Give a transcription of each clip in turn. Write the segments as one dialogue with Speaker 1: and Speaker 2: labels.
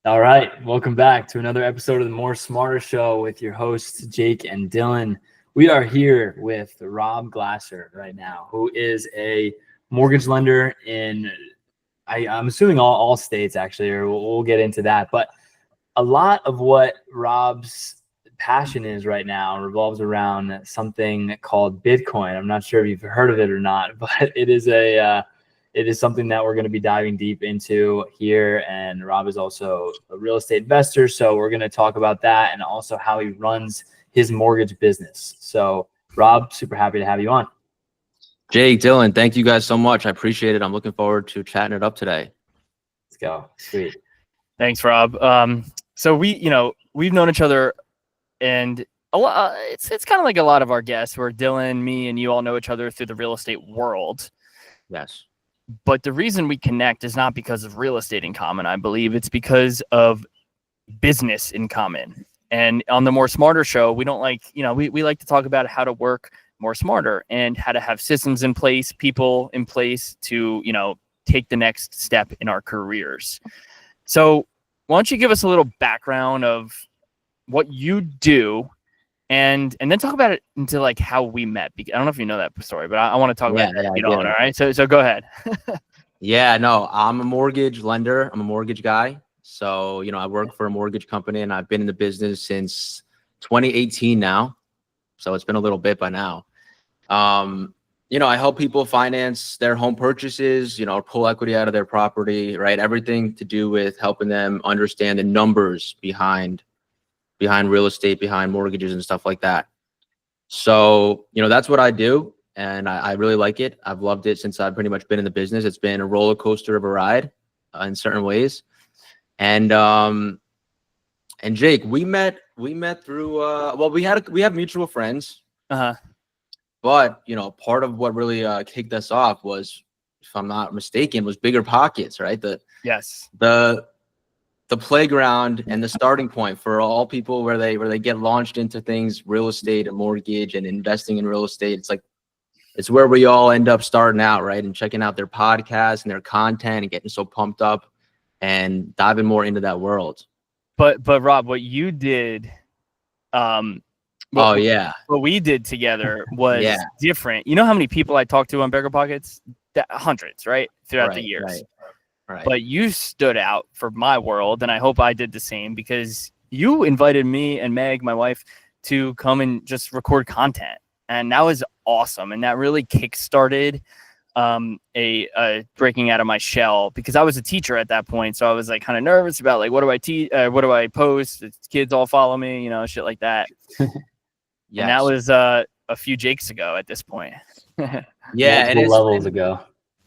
Speaker 1: All right, welcome back to another episode of the More Smarter Show with your hosts, Jake and Dylan. We are here with Rob Glasser right now, who is a mortgage lender in, I'm assuming all states, actually, or we'll get into that. But a lot of what Rob's passion is right now revolves around something called Bitcoin. I'm not sure if you've heard of it or not, but it is something that we're going to be diving deep into here. And Rob is also a real estate investor. So we're going to talk about that and also how he runs his mortgage business. So Rob, super happy to have you on.
Speaker 2: Jake, Dylan, thank you guys so much. I appreciate it. I'm looking forward to chatting it up today.
Speaker 1: Let's go. Sweet.
Speaker 3: Thanks, Rob. So we've known each other, and a lot. It's kind of like a lot of our guests, where Dylan, me, and you all know each other through the real estate world.
Speaker 2: Yes.
Speaker 3: But the reason we connect is not because of real estate in common. I believe it's because of business in common. And on the More Smarter Show, we don't like, we like to talk about how to work more smarter and how to have systems in place, people in place to, take the next step in our careers. So why don't you give us a little background of what you do and then talk about it into like how we met. I don't know if you know that story, but I want to talk about it if you don't. All right. So go ahead.
Speaker 2: Yeah, no, I'm a mortgage lender. I'm a mortgage guy. So, I work for a mortgage company and I've been in the business since 2018 now. So it's been a little bit by now. I help people finance their home purchases, pull equity out of their property, right? Everything to do with helping them understand the numbers behind real estate, behind mortgages and stuff like that. So, that's what I do. And I really like it. I've loved it since I've pretty much been in the business. It's been a roller coaster of a ride in certain ways. And Jake, we met through, we have mutual friends.
Speaker 3: Uh-huh.
Speaker 2: But, part of what really kicked us off was, if I'm not mistaken, was Bigger Pockets, right?
Speaker 3: Yes.
Speaker 2: The playground and the starting point for all people where they get launched into things, real estate and mortgage and investing in real estate. It's where we all end up starting out, right? And checking out their podcasts and their content and getting so pumped up and diving more into that world.
Speaker 3: But Rob, what you did, what we did together was different. You know how many people I talked to on Bigger Pockets? Hundreds, right? Throughout the years.
Speaker 2: Right.
Speaker 3: But you stood out for my world, and I hope I did the same because you invited me and Meg, my wife, to come and just record content. And that was awesome. And that really kickstarted a breaking out of my shell because I was a teacher at that point. So I was like kind of nervous about like, what do I teach? What do I post? The kids all follow me, shit like that. Yes. And that was a few Jakes ago at this point.
Speaker 2: Yeah.
Speaker 1: And levels ago.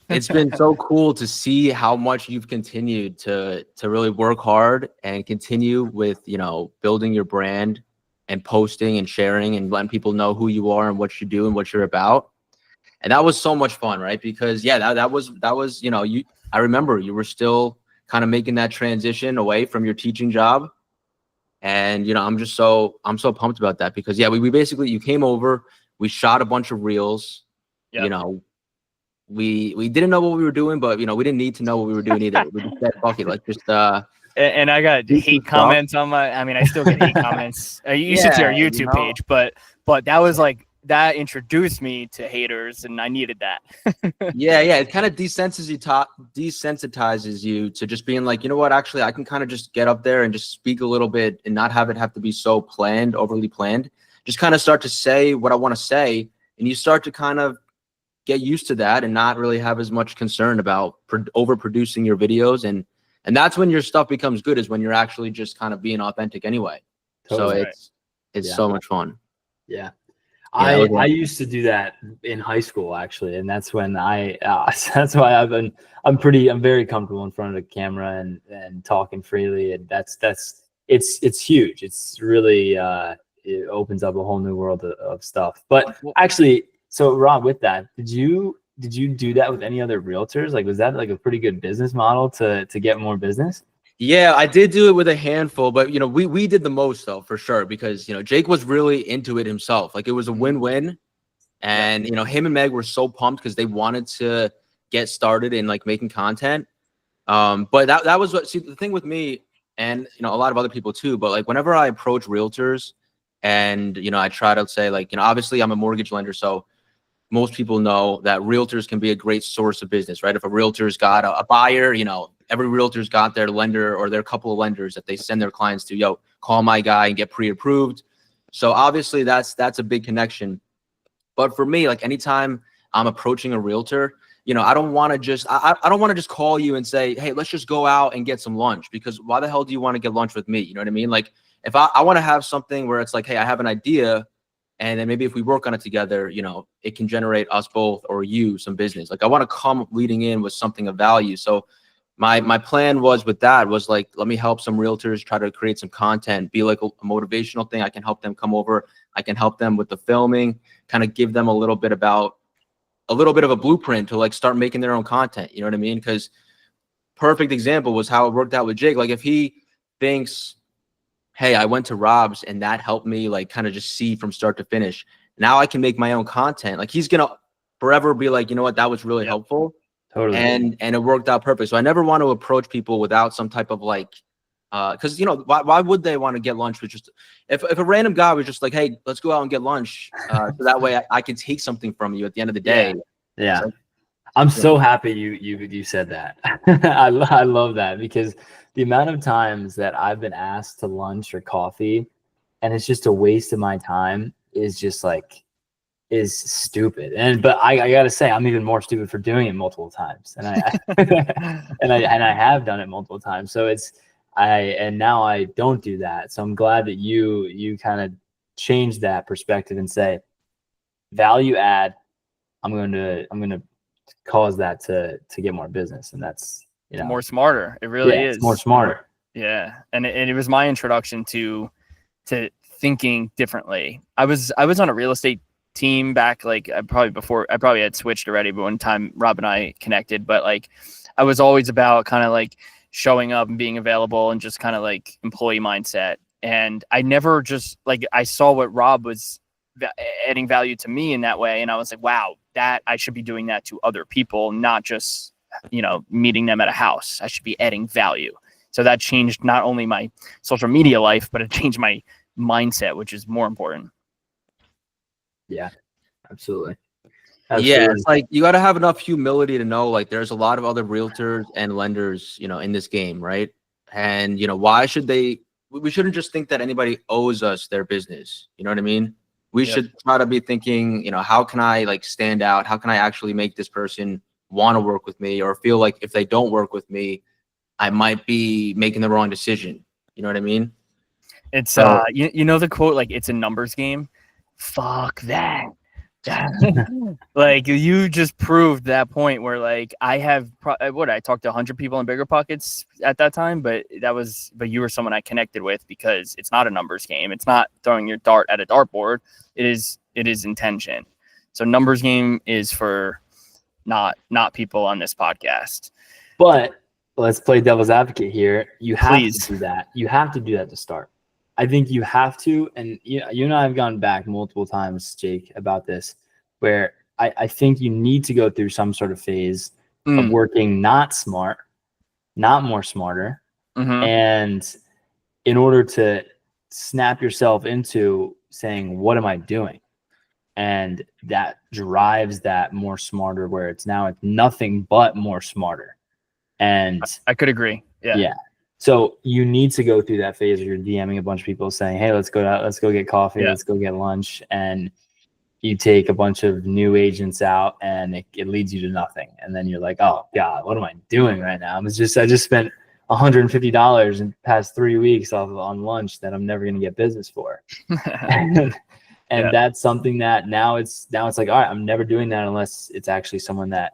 Speaker 2: It's been so cool to see how much you've continued to really work hard and continue with, building your brand and posting and sharing and letting people know who you are and what you do and what you're about. And that was so much fun, right? Because that was, I remember you were still kind of making that transition away from your teaching job. And, I'm so pumped about that because we basically, you came over, we shot a bunch of reels, we didn't know what we were doing, but we didn't need to know what we were doing either. We just said, fuck it, like just
Speaker 3: and I got hate comments on I still get hate comments. You should see our YouTube page, but that was like that introduced me to haters and I needed that.
Speaker 2: It kind of desensitizes you to just being like, actually I can kind of just get up there and just speak a little bit and not have it have to be so overly planned. Just kind of start to say what I want to say. And you start to kind of get used to that and not really have as much concern about overproducing your videos. And that's when your stuff becomes good, is when you're actually just kind of being authentic anyway. Totally. So it's so much fun.
Speaker 1: Yeah. I used to do that in high school actually. And that's when that's why I'm very comfortable in front of the camera and talking freely. And it's huge. It's really, it opens up a whole new world of stuff. But actually, so Rob, with that, did you do that with any other realtors? Like, was that like a pretty good business model to get more business?
Speaker 2: Yeah, I did do it with a handful, but we did the most though, for sure, because Jake was really into it himself. Like it was a win-win. And him and Meg were so pumped because they wanted to get started in like making content. But that was the thing with me and a lot of other people too. But like whenever I approach realtors, and I try to say like obviously I'm a mortgage lender, so most people know that realtors can be a great source of business, right? If a realtor's got a buyer, every realtor's got their lender or their couple of lenders that they send their clients to. Yo, call my guy and get pre-approved. So obviously that's a big connection. But for me, like anytime I'm approaching a realtor, I don't want to just I don't want to just call you and say, hey, let's just go out and get some lunch, because why the hell do you want to get lunch with me? You know what I mean? Like if I want to have something where it's like, hey, I have an idea, and then maybe if we work on it together, it can generate us both or you some business. Like I want to come leading in with something of value. So my plan was like, let me help some realtors try to create some content, be like a motivational thing. I can help them come over. I can help them with the filming, kind of give them a little bit of a blueprint to like start making their own content. You know what I mean? Because perfect example was how it worked out with Jake. Like if he thinks, hey, I went to Rob's and that helped me like kind of just see from start to finish, now I can make my own content. Like he's going to forever be like, you know what, that was really helpful.
Speaker 1: Totally.
Speaker 2: And it worked out perfect. So I never want to approach people without some type of like, because why would they want to get lunch with just if a random guy was just like, hey, let's go out and get lunch, so that way I can take something from you at the end of the day.
Speaker 1: Yeah.
Speaker 2: So,
Speaker 1: I'm so happy you said that. I love that, because the amount of times that I've been asked to lunch or coffee and it's just a waste of my time is just like is stupid. But I gotta say, I'm even more stupid for doing it multiple times, and I and I have done it multiple times. So now I don't do that. So I'm glad that you kind of changed that perspective and say value add. I'm gonna cause that to get more business, and that's
Speaker 3: more smarter. It really is
Speaker 1: more smarter.
Speaker 3: Yeah, and it was my introduction to thinking differently. I was on a real estate team back, like I probably had switched already, but one time Rob and I connected, but like I was always about kind of like showing up and being available and just kind of like employee mindset. And I never just like, I saw what Rob was adding value to me in that way. And I was like, wow, that I should be doing that to other people, not just, meeting them at a house. I should be adding value. So that changed not only my social media life, but it changed my mindset, which is more important.
Speaker 1: Yeah, absolutely.
Speaker 2: Yeah, it's like you got to have enough humility to know like there's a lot of other realtors and lenders, in this game, right? And why should we shouldn't just think that anybody owes us their business. You know what I mean? We should try to be thinking, how can I like stand out? How can I actually make this person want to work with me, or feel like if they don't work with me, I might be making the wrong decision. You know what I mean?
Speaker 3: It's the quote, like it's a numbers game. Fuck that. Like you just proved that point where like I have I talked to 100 people in Bigger Pockets at that time, but you were someone I connected with because it's not a numbers game. It's not throwing your dart at a dartboard. It is intention. So numbers game is for not people on this podcast.
Speaker 1: But let's play devil's advocate here. You have
Speaker 3: Please.
Speaker 1: to do that. You have to do that to start. I think you have to, and you and I have gone back multiple times, Jake, about this, where I think you need to go through some sort of phase of working not smart, not more smarter, and in order to snap yourself into saying, what am I doing? And that drives that more smarter, where it's nothing but more smarter. And
Speaker 3: I could agree. Yeah.
Speaker 1: So you need to go through that phase where you're DMing a bunch of people saying, hey, let's go out, let's go get coffee, let's go get lunch. And you take a bunch of new agents out and it leads you to nothing. And then you're like, oh God, what am I doing right now? I just spent $150 in the past 3 weeks on lunch that I'm never going to get business for. and that's something that now it's like, all right, I'm never doing that unless it's actually someone that,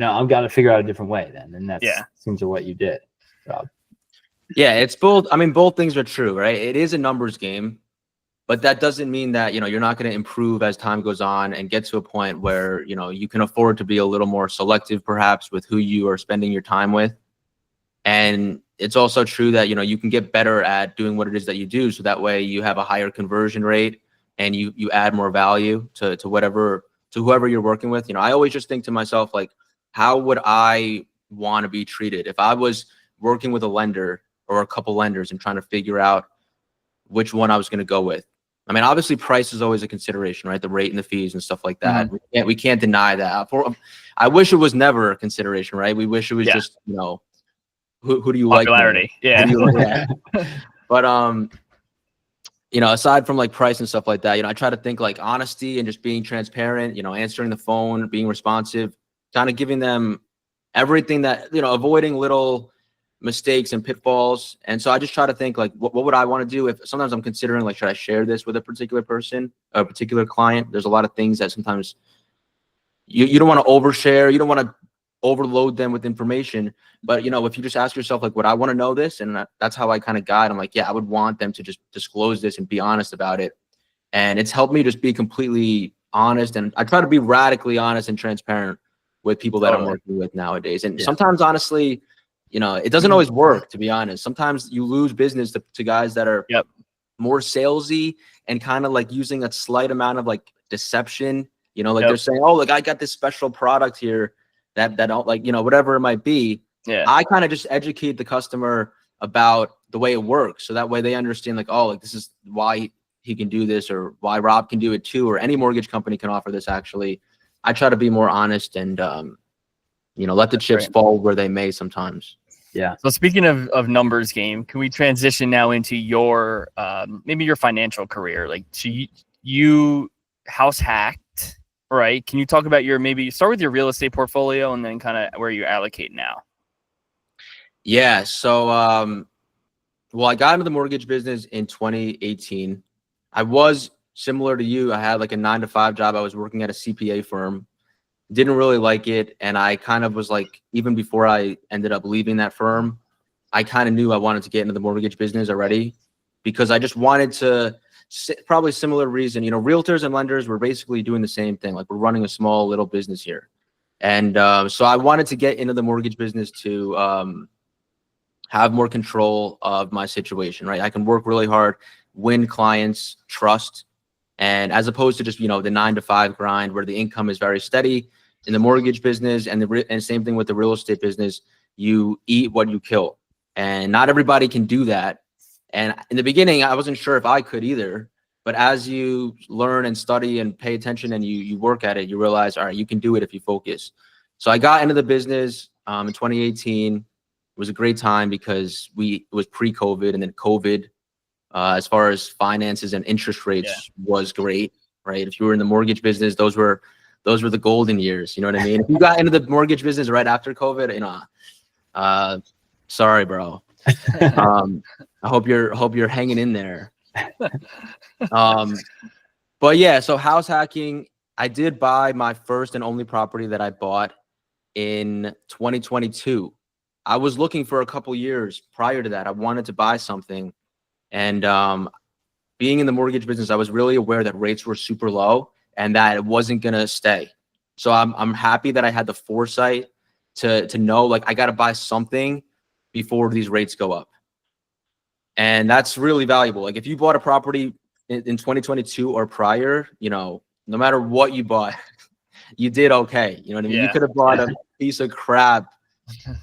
Speaker 1: I've got to figure out a different way then. And that seems to what you did, Rob.
Speaker 2: Yeah, it's both. I mean, both things are true, right? It is a numbers game, but that doesn't mean that, you're not going to improve as time goes on and get to a point where, you can afford to be a little more selective perhaps with who you are spending your time with. And it's also true that, you can get better at doing what it is that you do. So that way you have a higher conversion rate and you add more value to whoever you're working with. I always just think to myself, like, how would I want to be treated if I was working with a lender or a couple lenders and trying to figure out which one I was going to go with. I mean, obviously price is always a consideration, right? The rate and the fees and stuff like that. We can't deny that. I wish it was never a consideration, right? We wish it was just, you know, who do you
Speaker 3: popularity?
Speaker 2: Like? Yeah. But you know, aside from like price and stuff like that, you know, I try to think like honesty and just being transparent, you know, answering the phone, being responsive, kind of giving them everything that, you know, avoiding little mistakes and pitfalls. And so I just try to think like, what would I want to do if sometimes I'm considering like, should I share this with a particular person, a particular client? There's a lot of things that sometimes you don't want to overshare. You don't want to overload them with information. But, you know, if you just ask yourself, like, would I want to know this? And that's how I kind of guide. I'm like, yeah, I would want them to just disclose this and be honest about it. And it's helped me just be completely honest. And I try to be radically honest and transparent with people that I'm working with nowadays. And sometimes, honestly, you know, it doesn't always work, to be honest. Sometimes you lose business to guys that are more salesy and kind of like using a slight amount of like deception, you know, like they're saying, oh, like I got this special product here that don't like, you know, whatever it might be. I kind of just educate the customer about the way it works. So that way they understand like, oh, like this is why he can do this or why Rob can do it too, or any mortgage company can offer this. Actually, I try to be more honest and, you know, let the chips fall where they may sometimes.
Speaker 1: Yeah.
Speaker 3: So speaking of numbers game, can we transition now into your maybe your financial career? Like, so you house hacked, right? Can you talk about maybe start with your real estate portfolio and then kind of where you allocate now?
Speaker 2: Yeah. So, well, I got into the mortgage business in 2018. I was similar to you. I had like a 9-to-5 job. I was working at a CPA firm. Didn't really like it. And I kind of was like, even before I ended up leaving that firm, I kind of knew I wanted to get into the mortgage business already because I just wanted to, probably similar reason, you know, realtors and lenders were basically doing the same thing. Like we're running a small little business here. And so I wanted to get into the mortgage business to have more control of my situation, right? I can work really hard, win clients, trust. And as opposed to just, you know, the 9-to-5 grind where the income is very steady in the mortgage business and same thing with the real estate business, you eat what you kill. And not everybody can do that. And in the beginning, I wasn't sure if I could either. But as you learn and study and pay attention and you work at it, you realize, all right, you can do it if you focus. So I got into the business in 2018. It was a great time because it was pre-COVID, and then COVID, as far as finances and interest rates was great, right? If you were in the mortgage business, those were the golden years. You know what I mean? If you got into the mortgage business right after COVID, you know, sorry, bro. I hope you're hanging in there. But yeah, so house hacking, I did buy my first and only property that I bought in 2022. I was looking for a couple years prior to that. I wanted to buy something. And being in the mortgage business, I was really aware that rates were super low and that it wasn't going to stay. So I'm happy that I had the foresight to know, like, I got to buy something before these rates go up. And that's really valuable. Like if you bought a property in 2022 or prior, you know, no matter what you bought, you did okay. You know what I mean? You could have bought a piece of crap.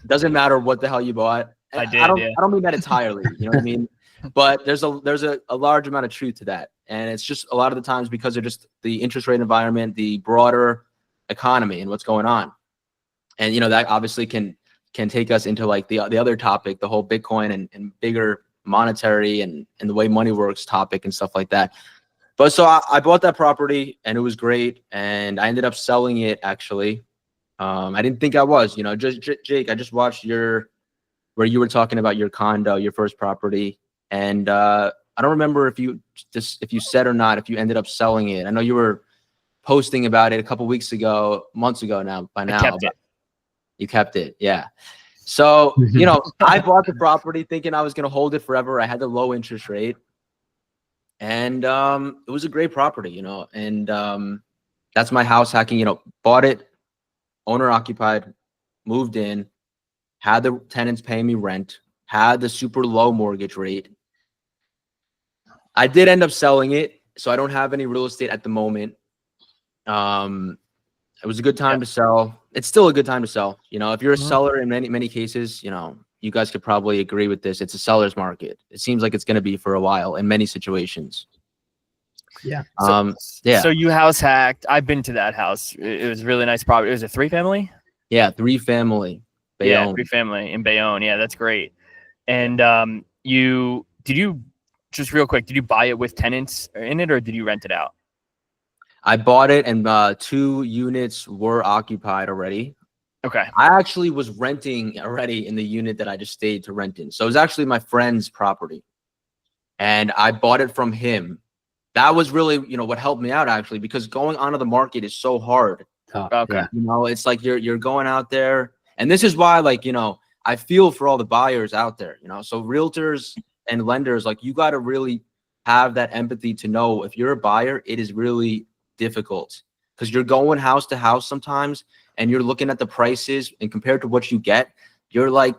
Speaker 2: Doesn't matter what the hell you bought. I don't mean that entirely. You know what I mean? But there's a large amount of truth to that. And it's just a lot of the times because of just the interest rate environment, the broader economy and what's going on. And, you know, that obviously can take us into like the other topic, the whole Bitcoin and bigger monetary and the way money works topic and stuff like that. But so I bought that property and it was great. And I ended up selling it actually. I didn't think I was, you know, Jake, I just watched where you were talking about your condo, your first property. And I don't remember if you said or not, if you ended up selling it. I know you were posting about it a couple weeks ago, months ago now, by now. You kept it. Yeah. So, you know, I bought the property thinking I was going to hold it forever. I had the low interest rate and it was a great property, you know, and that's my house hacking, you know, bought it, owner occupied, moved in, had the tenants paying me rent, had the super low mortgage rate. I did end up selling it, so I don't have any real estate at the moment. It was a good time to sell. It's still a good time to sell. You know, if you're a seller in many cases, you know, you guys could probably agree with this. It's a seller's market. It seems like it's going to be for a while in many situations.
Speaker 1: Yeah.
Speaker 3: So you house hacked. I've been to that house. It was a really nice property. It was a 3-family.
Speaker 2: Yeah, 3-family.
Speaker 3: Yeah,
Speaker 2: Bayonne.
Speaker 3: 3-family in Bayonne. Yeah, that's great. And you just real quick, did you buy it with tenants in it or did you rent it out?
Speaker 2: I bought it and 2 units were occupied already.
Speaker 3: Okay.
Speaker 2: I actually was renting already in the unit that I just stayed to rent in. So it was actually my friend's property and I bought it from him. That was really, what helped me out actually, because going onto the market is so hard.
Speaker 3: Okay.
Speaker 1: Yeah.
Speaker 2: It's like you're going out there, and this is why, I feel for all the buyers out there, so realtors and lenders, like, you got to really have that empathy to know if you're a buyer, it is really difficult because you're going house to house sometimes and you're looking at the prices and compared to what you get, you're like,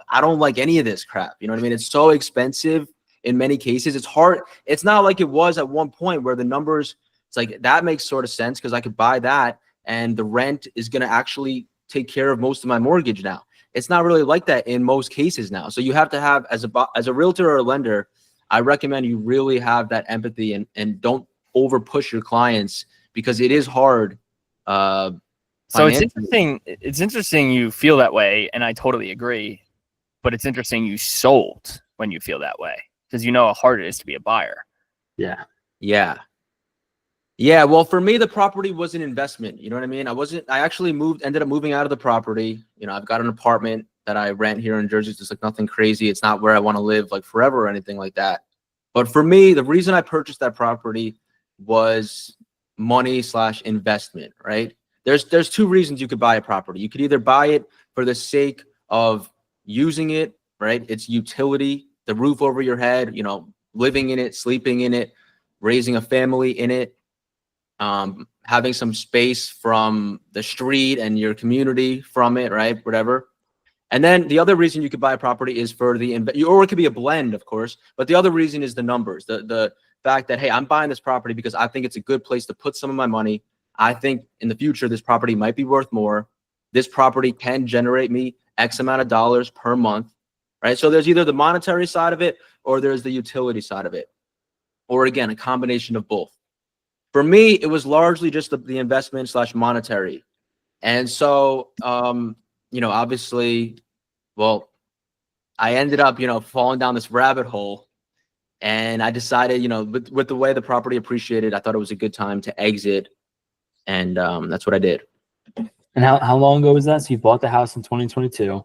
Speaker 2: I don't like any of this crap. You know what I mean? It's so expensive in many cases. It's hard. It's not like it was at one point where the numbers, it's like that makes sort of sense because I could buy that and the rent is going to actually take care of most of my mortgage now. It's not really like that in most cases now. So you have to have, as a realtor or a lender, I recommend you really have that empathy and don't over push your clients because it is hard.
Speaker 3: So it's interesting. It's interesting you feel that way, and I totally agree. But it's interesting you sold when you feel that way because you know how hard it is to be a buyer.
Speaker 1: Yeah.
Speaker 2: Yeah. Yeah. Well, for me, the property was an investment. You know what I mean? I actually ended up moving out of the property. I've got an apartment that I rent here in Jersey. It's just like nothing crazy. It's not where I want to live like forever or anything like that. But for me, the reason I purchased that property was money/investment, right? There's 2 reasons you could buy a property. You could either buy it for the sake of using it, right? It's utility, the roof over your head, living in it, sleeping in it, raising a family in it, having some space from the street and your community from it, right? Whatever. And then the other reason you could buy a property is for or it could be a blend, of course. But the other reason is the numbers, the fact that, hey, I'm buying this property because I think it's a good place to put some of my money. I think in the future, this property might be worth more. This property can generate me X amount of dollars per month, right? So there's either the monetary side of it or there's the utility side of it. Or again, a combination of both. For me, it was largely just the investment/monetary. And so, obviously, well, I ended up, falling down this rabbit hole. And I decided, with the way the property appreciated, I thought it was a good time to exit. And that's what I did.
Speaker 1: And how long ago was that? So you bought the house in 2022.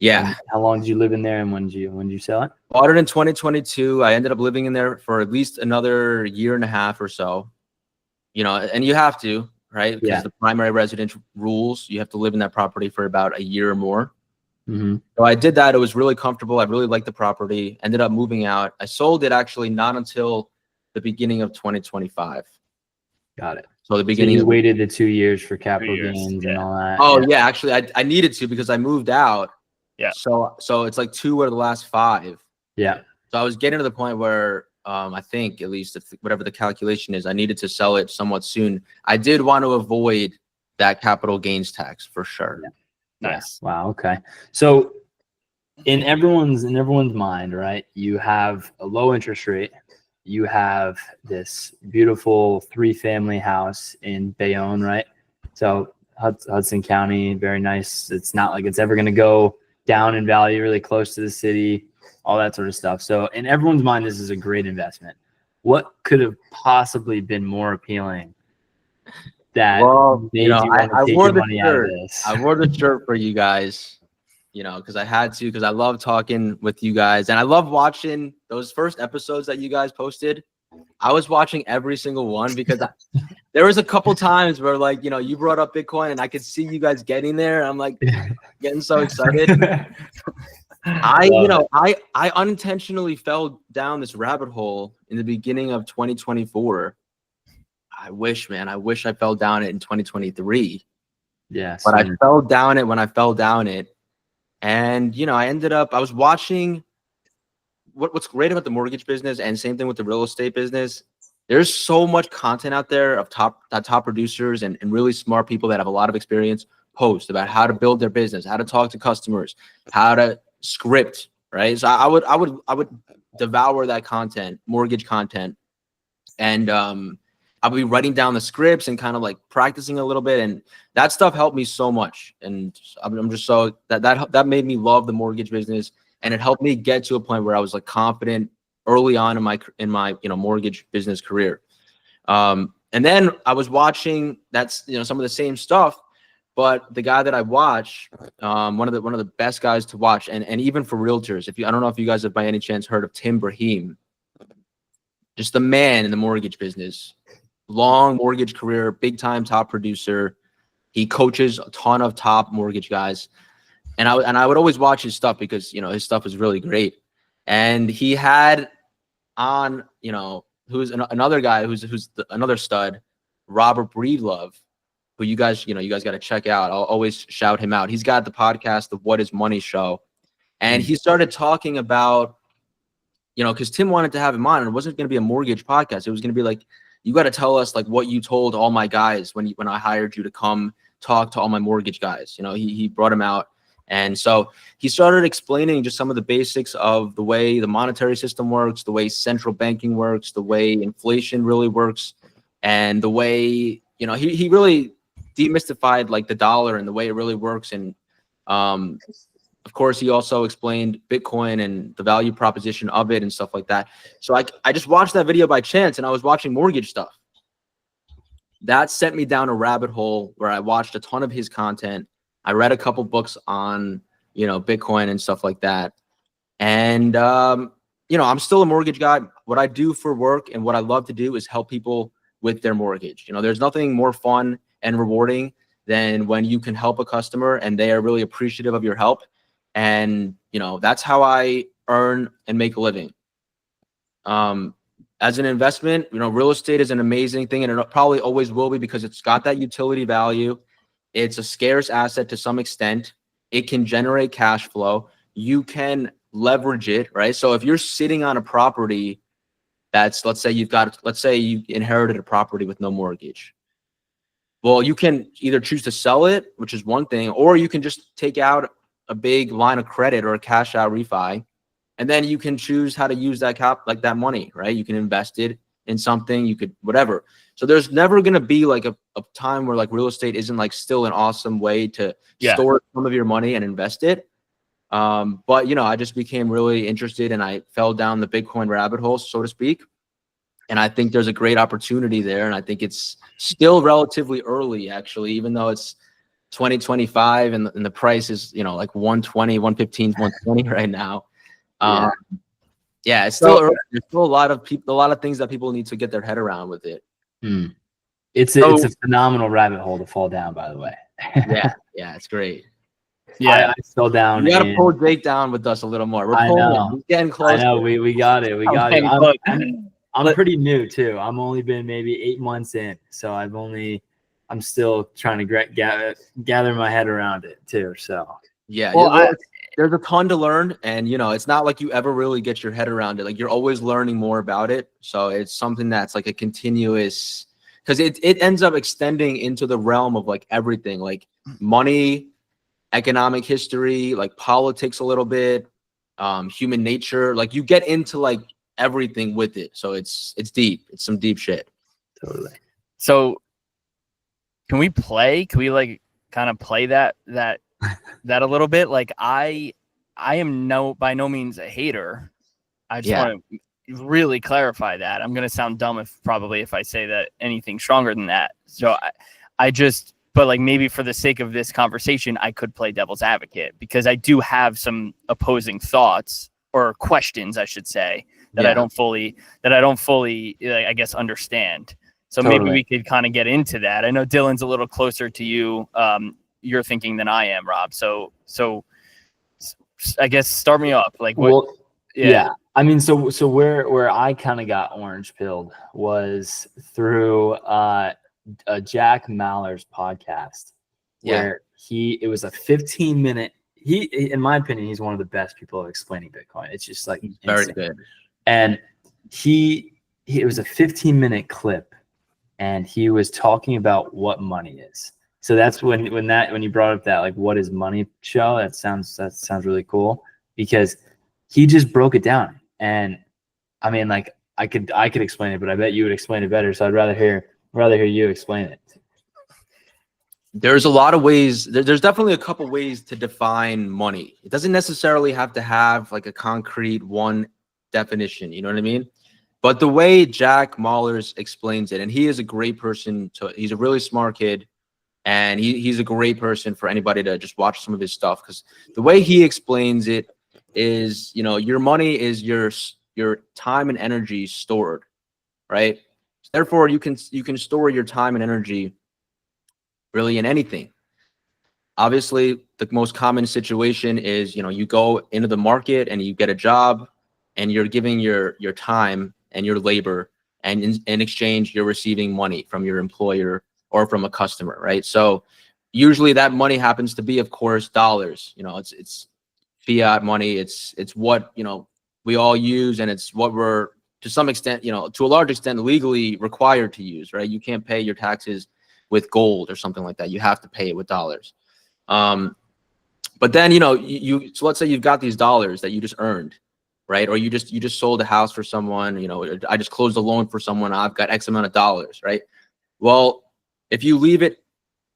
Speaker 2: Yeah.
Speaker 1: And how long did you live in there, and when did you sell it?
Speaker 2: Bought it in 2022. I ended up living in there for at least another year and a half or so. And you have to, right? Because
Speaker 1: Yeah.
Speaker 2: the primary residence rules, you have to live in that property for about a year or more.
Speaker 1: Mm-hmm.
Speaker 2: So I did that. It was really comfortable. I really liked the property. Ended up moving out. I sold it actually not until the beginning of 2025.
Speaker 1: Got it.
Speaker 2: So the
Speaker 1: So
Speaker 2: beginning.
Speaker 1: you waited the 2 years for capital
Speaker 3: 2 years,
Speaker 1: gains
Speaker 3: yeah.
Speaker 1: and all that.
Speaker 2: Oh yeah, actually I needed to because I moved out.
Speaker 3: Yeah.
Speaker 2: So it's like 2 out of the last 5.
Speaker 1: Yeah.
Speaker 2: So I was getting to the point where I think at least whatever the calculation is, I needed to sell it somewhat soon. I did want to avoid that capital gains tax for sure.
Speaker 1: Yeah.
Speaker 3: Nice.
Speaker 1: Yeah. Wow. Okay. So in everyone's mind, right? You have a low interest rate. You have this beautiful 3-family house in Bayonne, right? So Hudson County, very nice. It's not like it's ever going to go down in value, really close to the city, all that sort of stuff. So in everyone's mind, this is a great investment. What could have possibly been more appealing that made you want to take your money out of this?
Speaker 2: I wore the shirt for you guys, because I had to, because I love talking with you guys. And I love watching those first episodes that you guys posted. I was watching every single one because there was a couple times where you brought up Bitcoin and I could see you guys getting there. I'm like getting so excited. I unintentionally fell down this rabbit hole in the beginning of 2024. I wish I fell down it in 2023.
Speaker 1: Yes.
Speaker 2: But I fell down it when I fell down it. And, I was watching what's great about the mortgage business, and same thing with the real estate business. There's so much content out there of top producers and really smart people that have a lot of experience post about how to build their business, how to talk to customers, how to script, right? So I would devour that content, mortgage content, and I'll be writing down the scripts and kind of like practicing a little bit, and that stuff helped me so much. And I'm just so that made me love the mortgage business, and it helped me get to a point where I was like confident early on in my mortgage business career. And then I was watching some of the same stuff, but the guy that I watch, one of the best guys to watch, and even for realtors, I don't know if you guys have by any chance heard of Tim Brahim, just the man in the mortgage business, long mortgage career, big time top producer. He coaches a ton of top mortgage guys, and I would always watch his stuff because his stuff is really great. And he had on who's another guy who's another stud, Robert Breedlove, who you guys got to check out. I'll always shout him out. He's got the podcast, the What Is Money show, and he started talking about, because Tim wanted to have him on, and it wasn't going to be a mortgage podcast. It was going to be like, you got to tell us like what you told all my guys when I hired you to come talk to all my mortgage guys. He brought him out. And so he started explaining just some of the basics of the way the monetary system works, the way central banking works, the way inflation really works, and the way, he really demystified like the dollar and the way it really works. And of course, he also explained Bitcoin and the value proposition of it and stuff like that. So I just watched that video by chance, and I was watching mortgage stuff. That sent me down a rabbit hole where I watched a ton of his content. I read a couple books on, Bitcoin and stuff like that. And, I'm still a mortgage guy. What I do for work and what I love to do is help people with their mortgage. There's nothing more fun and rewarding than when you can help a customer and they are really appreciative of your help. And, that's how I earn and make a living. As an investment, real estate is an amazing thing, and it probably always will be because it's got that utility value. It's a scarce asset to some extent. It can generate cash flow. You can leverage it, right? So if you're sitting on a property that's, let's say you inherited a property with no mortgage. Well, you can either choose to sell it, which is one thing, or you can just take out a big line of credit or a cash out refi, and then you can choose how to use that money, right? You can invest it in something, you could whatever. So there's never going to be like a time where like real estate isn't like still an awesome way to store some of your money and invest it. But I just became really interested, and I fell down the Bitcoin rabbit hole, so to speak. And I think there's a great opportunity there. And I think it's still relatively early, actually, even though it's 2025 and the price is, like 120, 115, 120 right now. It's still early. There's still a lot of things that people need to get their head around with it.
Speaker 1: It's a phenomenal rabbit hole to fall down, by the way.
Speaker 2: yeah, it's great.
Speaker 1: Yeah, I fell down.
Speaker 2: You got to pull Jake down with us a little more. We're getting close.
Speaker 1: I know. We got it. We got it. I'm pretty new too. I'm only been maybe 8 months in, so I'm still trying to gather my head around it too. So
Speaker 2: there's a ton to learn, and it's not like you ever really get your head around it. Like you're always learning more about it. So it's something that's like a continuous, because it ends up extending into the realm of like everything, like money, economic history, like politics a little bit, human nature. Like you get into like everything with it. So it's deep. It's some deep shit.
Speaker 1: Totally.
Speaker 3: So can we like kind of play that a little bit? Like I am by no means a hater. I just want to really clarify that. I'm going to sound dumb if I say that anything stronger than that. So but like maybe for the sake of this conversation, I could play devil's advocate, because I do have some opposing thoughts or questions, I should say, that I don't fully, I guess, understand. So maybe we could kind of get into that. I know Dylan's a little closer to you, your thinking than I am, Rob. So I guess start me off. Like, what?
Speaker 1: Well, yeah. I mean, so where I kind of got orange pilled was through Jack Maller's podcast, where it was a 15-minute. He, in my opinion, he's one of the best people at explaining Bitcoin. It's just like
Speaker 2: very good.
Speaker 1: And it was a 15-minute clip, and he was talking about what money is. So that's when you brought up that like what is money show. That sounds really cool. because he just broke it down. And I mean, like I could explain it, but I bet you would explain it better. So I'd rather hear you explain it.
Speaker 2: There's a lot of ways. There's definitely a couple ways to define money. It doesn't necessarily have to have like a concrete one definition. You know what I mean? But the way Jack Mallers explains it, and he is a great person. He's a really smart kid, and he's a great person for anybody to just watch some of his stuff, because the way he explains it is, your money is your time and energy stored, right? Therefore, you can store your time and energy really in anything. Obviously, the most common situation is, you go into the market and you get a job, and you're giving your time and your labor, and in exchange, you're receiving money from your employer or from a customer, right? So usually that money happens to be, of course, dollars. It's fiat money. It's what, we all use, and it's what we're, to some extent, to a large extent, legally required to use, right? You can't pay your taxes with gold or something like that. You have to pay it with dollars. But then, so let's say you've got these dollars that you just earned, right? Or you just sold a house for someone, I just closed a loan for someone. I've got X amount of dollars, right? Well, if you leave it,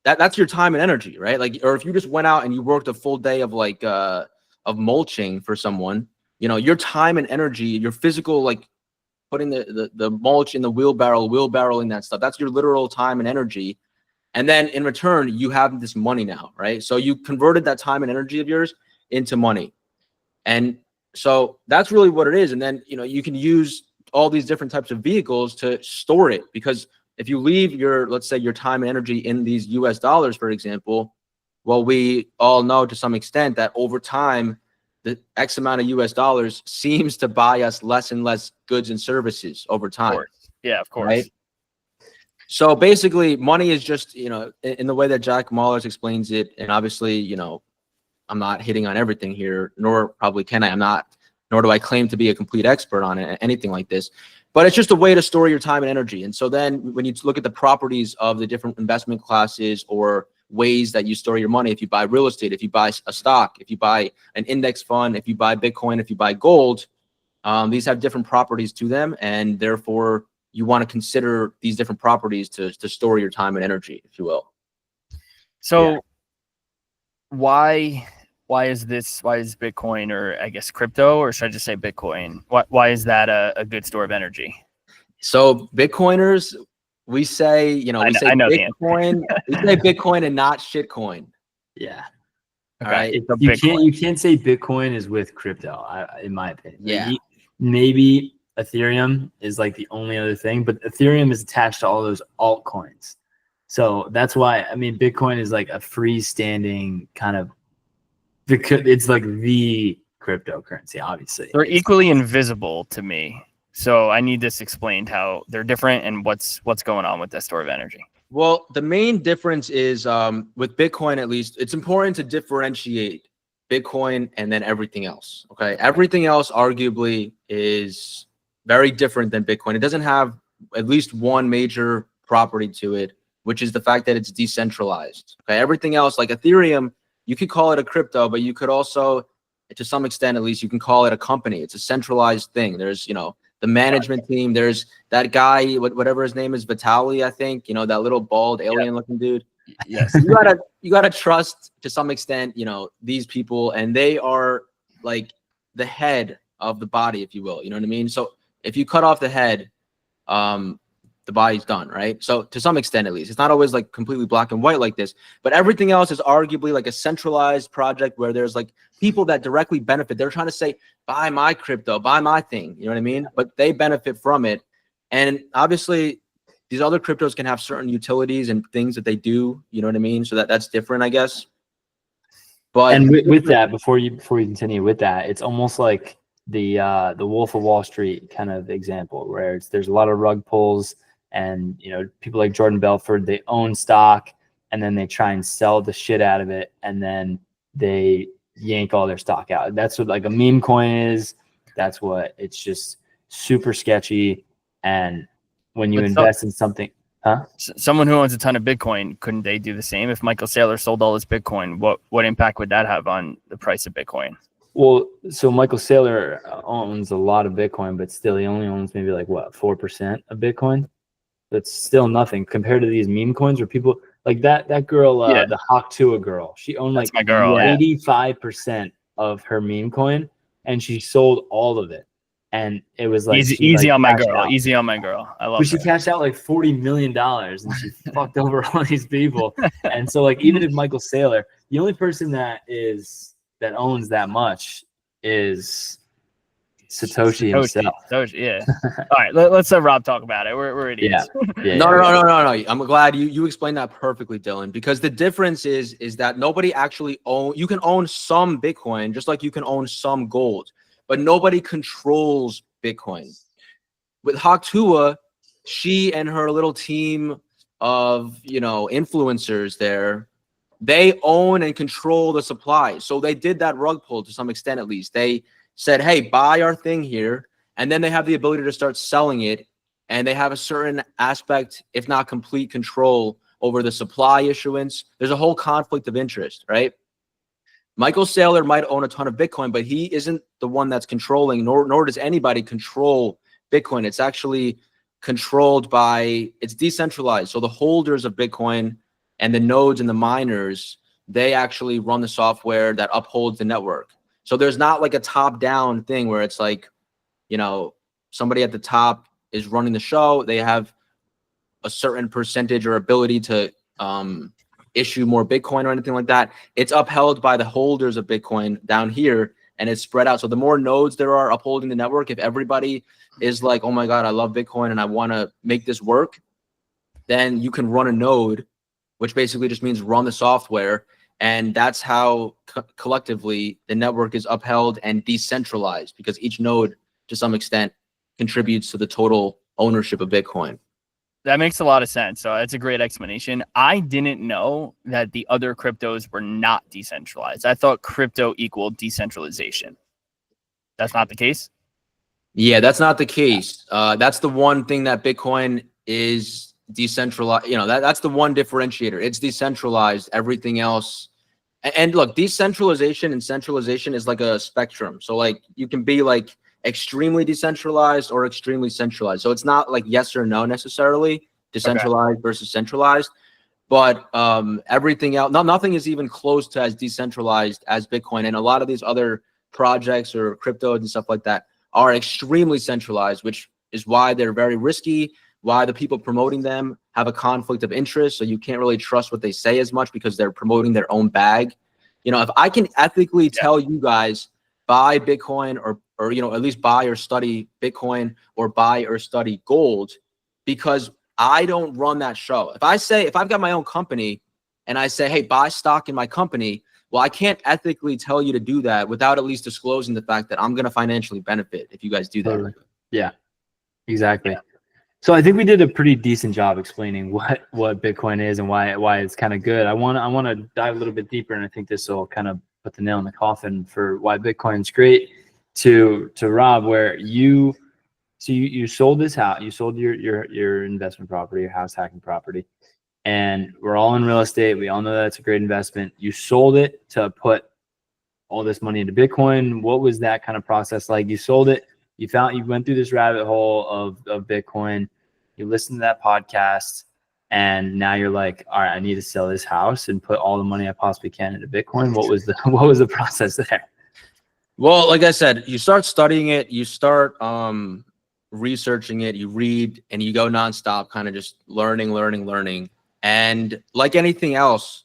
Speaker 2: that's your time and energy, right? Like, or if you just went out and you worked a full day of of mulching for someone, your time and energy, your physical, like putting the mulch in the wheelbarrowing that stuff, that's your literal time and energy. And then in return, you have this money now, right? So you converted that time and energy of yours into money. And so that's really what it is. And then, you can use all these different types of vehicles to store it, because if you leave let's say your time and energy in these US dollars, for example, well, we all know to some extent that over time, the X amount of US dollars seems to buy us less and less goods and services over time.
Speaker 3: Yeah, of course.
Speaker 2: Right? So basically, money is just, in the way that Jack Mallers explains it, and obviously, I'm not hitting on everything here, nor probably can I. Nor do I claim to be a complete expert on it, anything like this. But it's just a way to store your time and energy. And so then when you look at the properties of the different investment classes or ways that you store your money, if you buy real estate, if you buy a stock, if you buy an index fund, if you buy Bitcoin, if you buy gold, these have different properties to them. And therefore, you want to consider these different properties to store your time and energy, if you will.
Speaker 3: So why is Bitcoin, or I guess crypto, or should I just say Bitcoin? Why is that a good store of energy?
Speaker 2: So Bitcoiners, we say, say
Speaker 3: I know
Speaker 2: Bitcoin, we say Bitcoin and not shitcoin.
Speaker 1: Yeah.
Speaker 2: All right.
Speaker 1: You can't say Bitcoin is with crypto, in my opinion.
Speaker 2: Yeah.
Speaker 1: Maybe Ethereum is like the only other thing, but Ethereum is attached to all those altcoins. So that's why, Bitcoin is like a freestanding kind of, it's like the cryptocurrency, obviously.
Speaker 3: They're equally invisible to me. So I need this explained, how they're different and what's going on with that store of energy.
Speaker 2: Well, the main difference is with Bitcoin, at least, it's important to differentiate Bitcoin and then everything else. Okay. Everything else arguably is very different than Bitcoin. It doesn't have at least one major property to it, which is the fact that it's decentralized. Okay. Everything else, like Ethereum, you could call it a crypto, but you could also, to some extent, at least, you can call it a company. It's a centralized thing. There's, the management team. There's that guy, whatever his name is, Vitaly, I think, that little bald alien looking dude.
Speaker 3: Yes.
Speaker 2: You gotta trust to some extent, these people, and they are like the head of the body, if you will. You know what I mean? So if you cut off the head, the body's done, right? So to some extent, at least, it's not always like completely black and white like this, but everything else is arguably like a centralized project where there's like people that directly benefit. They're trying to say, buy my crypto, buy my thing. You know what I mean? But they benefit from it. And obviously these other cryptos can have certain utilities and things that they do, you know what I mean? So that's different, I guess. But
Speaker 1: and with that, before you continue with that, it's almost like the Wolf of Wall Street kind of example, where there's a lot of rug pulls, and people like Jordan Belfort, they own stock and then they try and sell the shit out of it, and then they yank all their stock out. That's what like a meme coin is. That's what it's just super sketchy. And when you invest in something,
Speaker 3: someone who owns a ton of Bitcoin, couldn't they do the same? If Michael Saylor sold all his Bitcoin, what impact would that have on the price of Bitcoin?
Speaker 1: Well, so Michael Saylor owns a lot of Bitcoin, but still he only owns maybe like what, 4% of Bitcoin? That's still nothing compared to these meme coins where people like that girl,
Speaker 3: Yeah.
Speaker 1: the Hawk Tua girl. She owned
Speaker 3: That's
Speaker 1: like
Speaker 3: my girl. Yeah.
Speaker 1: 85% of her meme coin, and she sold all of it. And it was like
Speaker 3: Easy on my
Speaker 1: cashed
Speaker 3: girl.
Speaker 1: out.
Speaker 3: Easy on my girl. I love
Speaker 1: But she
Speaker 3: her.
Speaker 1: cashed out like $40 million and she fucked over all these people. And so like even if Michael Saylor, the only person that owns that much is Satoshi himself.
Speaker 3: Satoshi, yeah. All right, let's let Rob talk about it. We're idiots.
Speaker 1: Yeah.
Speaker 2: No. I'm glad you explained that perfectly, Dylan, because the difference is that nobody actually you can own some Bitcoin just like you can own some gold, but nobody controls Bitcoin. With Haktua, she and her little team of, influencers there, they own and control the supply. So they did that rug pull to some extent, at least. They said, hey, buy our thing here. And then they have the ability to start selling it. And they have a certain aspect, if not complete control over the supply issuance. There's a whole conflict of interest, right? Michael Saylor might own a ton of Bitcoin, but he isn't the one that's controlling, nor does anybody control Bitcoin. It's actually controlled it's decentralized. So the holders of Bitcoin and the nodes and the miners, they actually run the software that upholds the network. So there's not like a top-down thing where it's like, somebody at the top is running the show. They have a certain percentage or ability to issue more Bitcoin or anything like that. It's upheld by the holders of Bitcoin down here, and it's spread out. So the more nodes there are upholding the network, if everybody is like, oh my God, I love Bitcoin and I want to make this work, then you can run a node, which basically just means run the software. And that's how collectively the network is upheld and decentralized, because each node to some extent contributes to the total ownership of Bitcoin.
Speaker 3: That makes a lot of sense. So that's a great explanation. I didn't know that the other cryptos were not decentralized. I thought crypto equaled decentralization. That's not the case?
Speaker 2: Yeah, that's not the case. That's the one thing that Bitcoin is decentralized. That's the one differentiator. It's decentralized. Everything else. And look, decentralization and centralization is like a spectrum. So like you can be like extremely decentralized or extremely centralized. So it's not like yes or no necessarily, decentralized versus centralized. But everything else, nothing is even close to as decentralized as Bitcoin. And a lot of these other projects or cryptos and stuff like that are extremely centralized, which is why they're very risky, why the people promoting them have a conflict of interest. So you can't really trust what they say as much because they're promoting their own bag. If I can ethically tell you guys, buy Bitcoin or at least buy or study Bitcoin or buy or study gold, because I don't run that show. If I've got my own company and I say, hey, buy stock in my company, well, I can't ethically tell you to do that without at least disclosing the fact that I'm going to financially benefit if you guys do that.
Speaker 1: Totally. Yeah, exactly. Yeah. So I think we did a pretty decent job explaining what Bitcoin is and why it's kind of good. I want to dive a little bit deeper, and I think this will kind of put the nail in the coffin for why Bitcoin's great. To Rob, where you sold this house, you sold your investment property, your house hacking property, and we're all in real estate. We all know that it's a great investment. You sold it to put all this money into Bitcoin. What was that kind of process like? You sold it. You went through this rabbit hole of Bitcoin. You listened to that podcast, and now you're like, all right, I need to sell this house and put all the money I possibly can into Bitcoin. What was the process there?
Speaker 2: Well, like I said, you start studying it, you start researching it, you read, and you go nonstop, kind of just learning. And like anything else,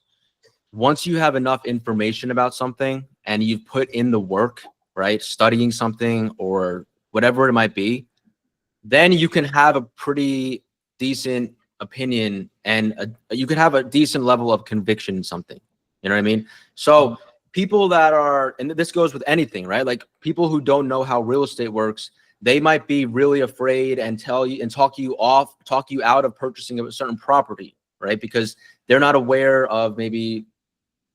Speaker 2: once you have enough information about something and you've put in the work, right, studying something or whatever it might be, then you can have a pretty decent opinion and you can have a decent level of conviction in something. You know what I mean? So people that are, and this goes with anything, right? Like people who don't know how real estate works, they might be really afraid and tell you and talk you out of purchasing a certain property, right? Because they're not aware of maybe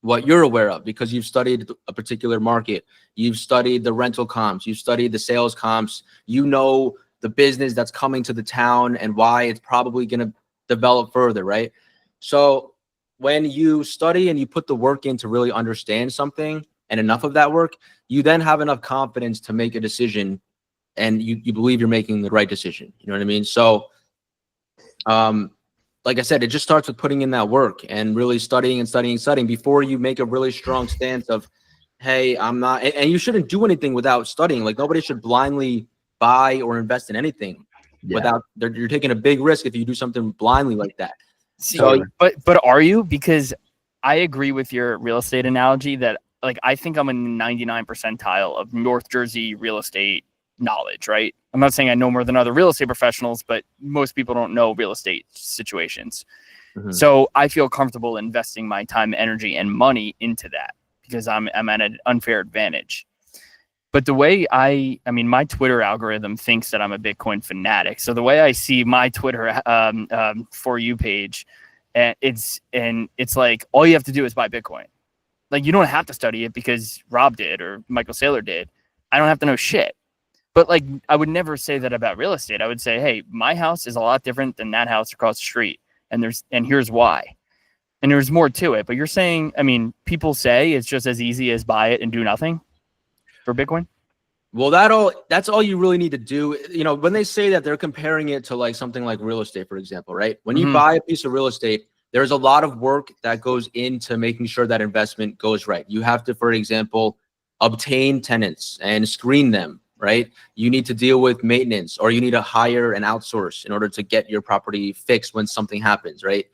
Speaker 2: what you're aware of, because you've studied a particular market, you've studied the rental comps, you've studied the sales comps, you know the business that's coming to the town and why it's probably going to develop further, right? So when you study and you put the work in to really understand something, and enough of that work, you then have enough confidence to make a decision, and you believe you're making the right decision. You know what I mean? So, like I said, it just starts with putting in that work and really studying and studying and studying before you make a really strong stance of, hey, I'm not, and you shouldn't do anything without studying. Like, nobody should blindly buy or invest in anything without, you're taking a big risk if you do something blindly like that.
Speaker 3: So, but are you? Because I agree with your real estate analogy that, like, I think I'm in the 99 percentile of North Jersey real estate knowledge, right? I'm not saying I know more than other real estate professionals, but most people don't know real estate situations. So I feel comfortable investing my time, energy, and money into that because I'm at an unfair advantage. But the way I mean, my Twitter algorithm thinks that I'm a Bitcoin fanatic. So the way I see my Twitter For You page, it's like all you have to do is buy Bitcoin. Like, you don't have to study it because Rob did or Michael Saylor did. I don't have to know shit. But, like, I would never say that about real estate. I would say, hey, my house is a lot different than that house across the street, and here's why. And there's more to it. But you're saying, I mean, people say it's just as easy as buy it and do nothing for Bitcoin?
Speaker 2: Well, that's all you really need to do. You know, when they say that, they're comparing it to like something like real estate, for example, right? When you buy a piece of real estate, there's a lot of work that goes into making sure that investment goes right. You have to, for example, obtain tenants and screen them, right? You need to deal with maintenance, or you need to hire and outsource in order to get your property fixed when something happens, right?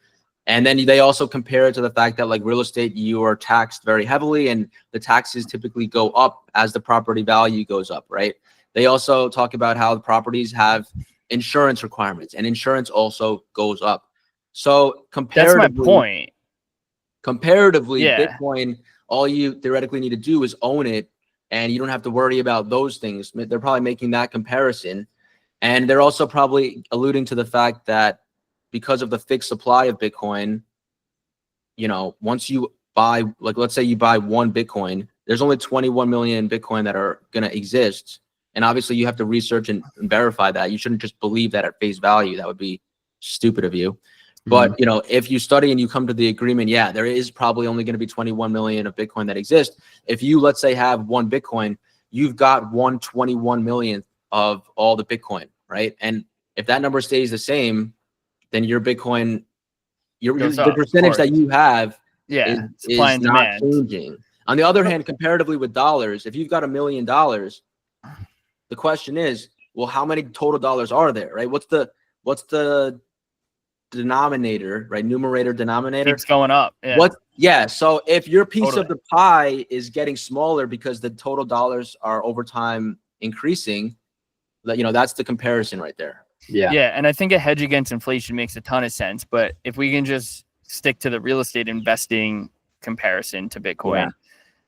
Speaker 2: And then they also compare it to the fact that, like, real estate, you are taxed very heavily, and the taxes typically go up as the property value goes up, right? They also talk about how the properties have insurance requirements, and insurance also goes up. So comparatively,
Speaker 3: that's my point.
Speaker 2: Comparatively, Bitcoin, all you theoretically need to do is own it, and you don't have to worry about those things. They're probably making that comparison. And they're also probably alluding to the fact that because of the fixed supply of Bitcoin, you know, once you buy, like, let's say you buy 1 Bitcoin, there's only 21 million Bitcoin that are going to exist. And obviously you have to research and verify that. You shouldn't just believe that at face value. That would be stupid of you. But, you know, if you study and you come to the agreement, yeah, there is probably only going to be 21 million of Bitcoin that exist. If you, let's say, have 1 Bitcoin, you've got 1/21 millionth of all the Bitcoin, right? And if that number stays the same, then your Bitcoin, the percentage that you have is not changing. On the other hand, comparatively with dollars, if you've got $1 million, the question is, well, how many total dollars are there, right? What's the denominator, right? Numerator, denominator
Speaker 3: keeps going up.
Speaker 2: So if your piece of the pie is getting smaller because the total dollars are over time increasing, you know, that's the comparison right there.
Speaker 3: Yeah, and I think a hedge against inflation makes a ton of sense. But if we can just stick to the real estate investing comparison to Bitcoin,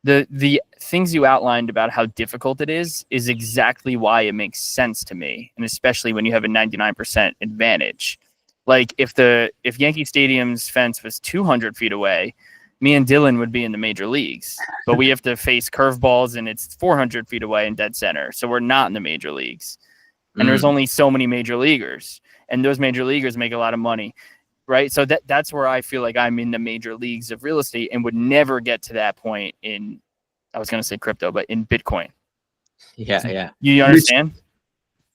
Speaker 3: the things you outlined about how difficult it is exactly why it makes sense to me, and especially when you have a 99% advantage. Like, if Yankee Stadium's fence was 200 feet away, me and Dylan would be in the major leagues. But we have to face curveballs, and it's 400 feet away in dead center, so we're not in the major leagues. And there's only so many major leaguers, and those major leaguers make a lot of money, right? So that's where I feel like I'm in the major leagues of real estate and would never get to that point in, I was going to say crypto, but in Bitcoin.
Speaker 2: Yeah.
Speaker 3: You understand?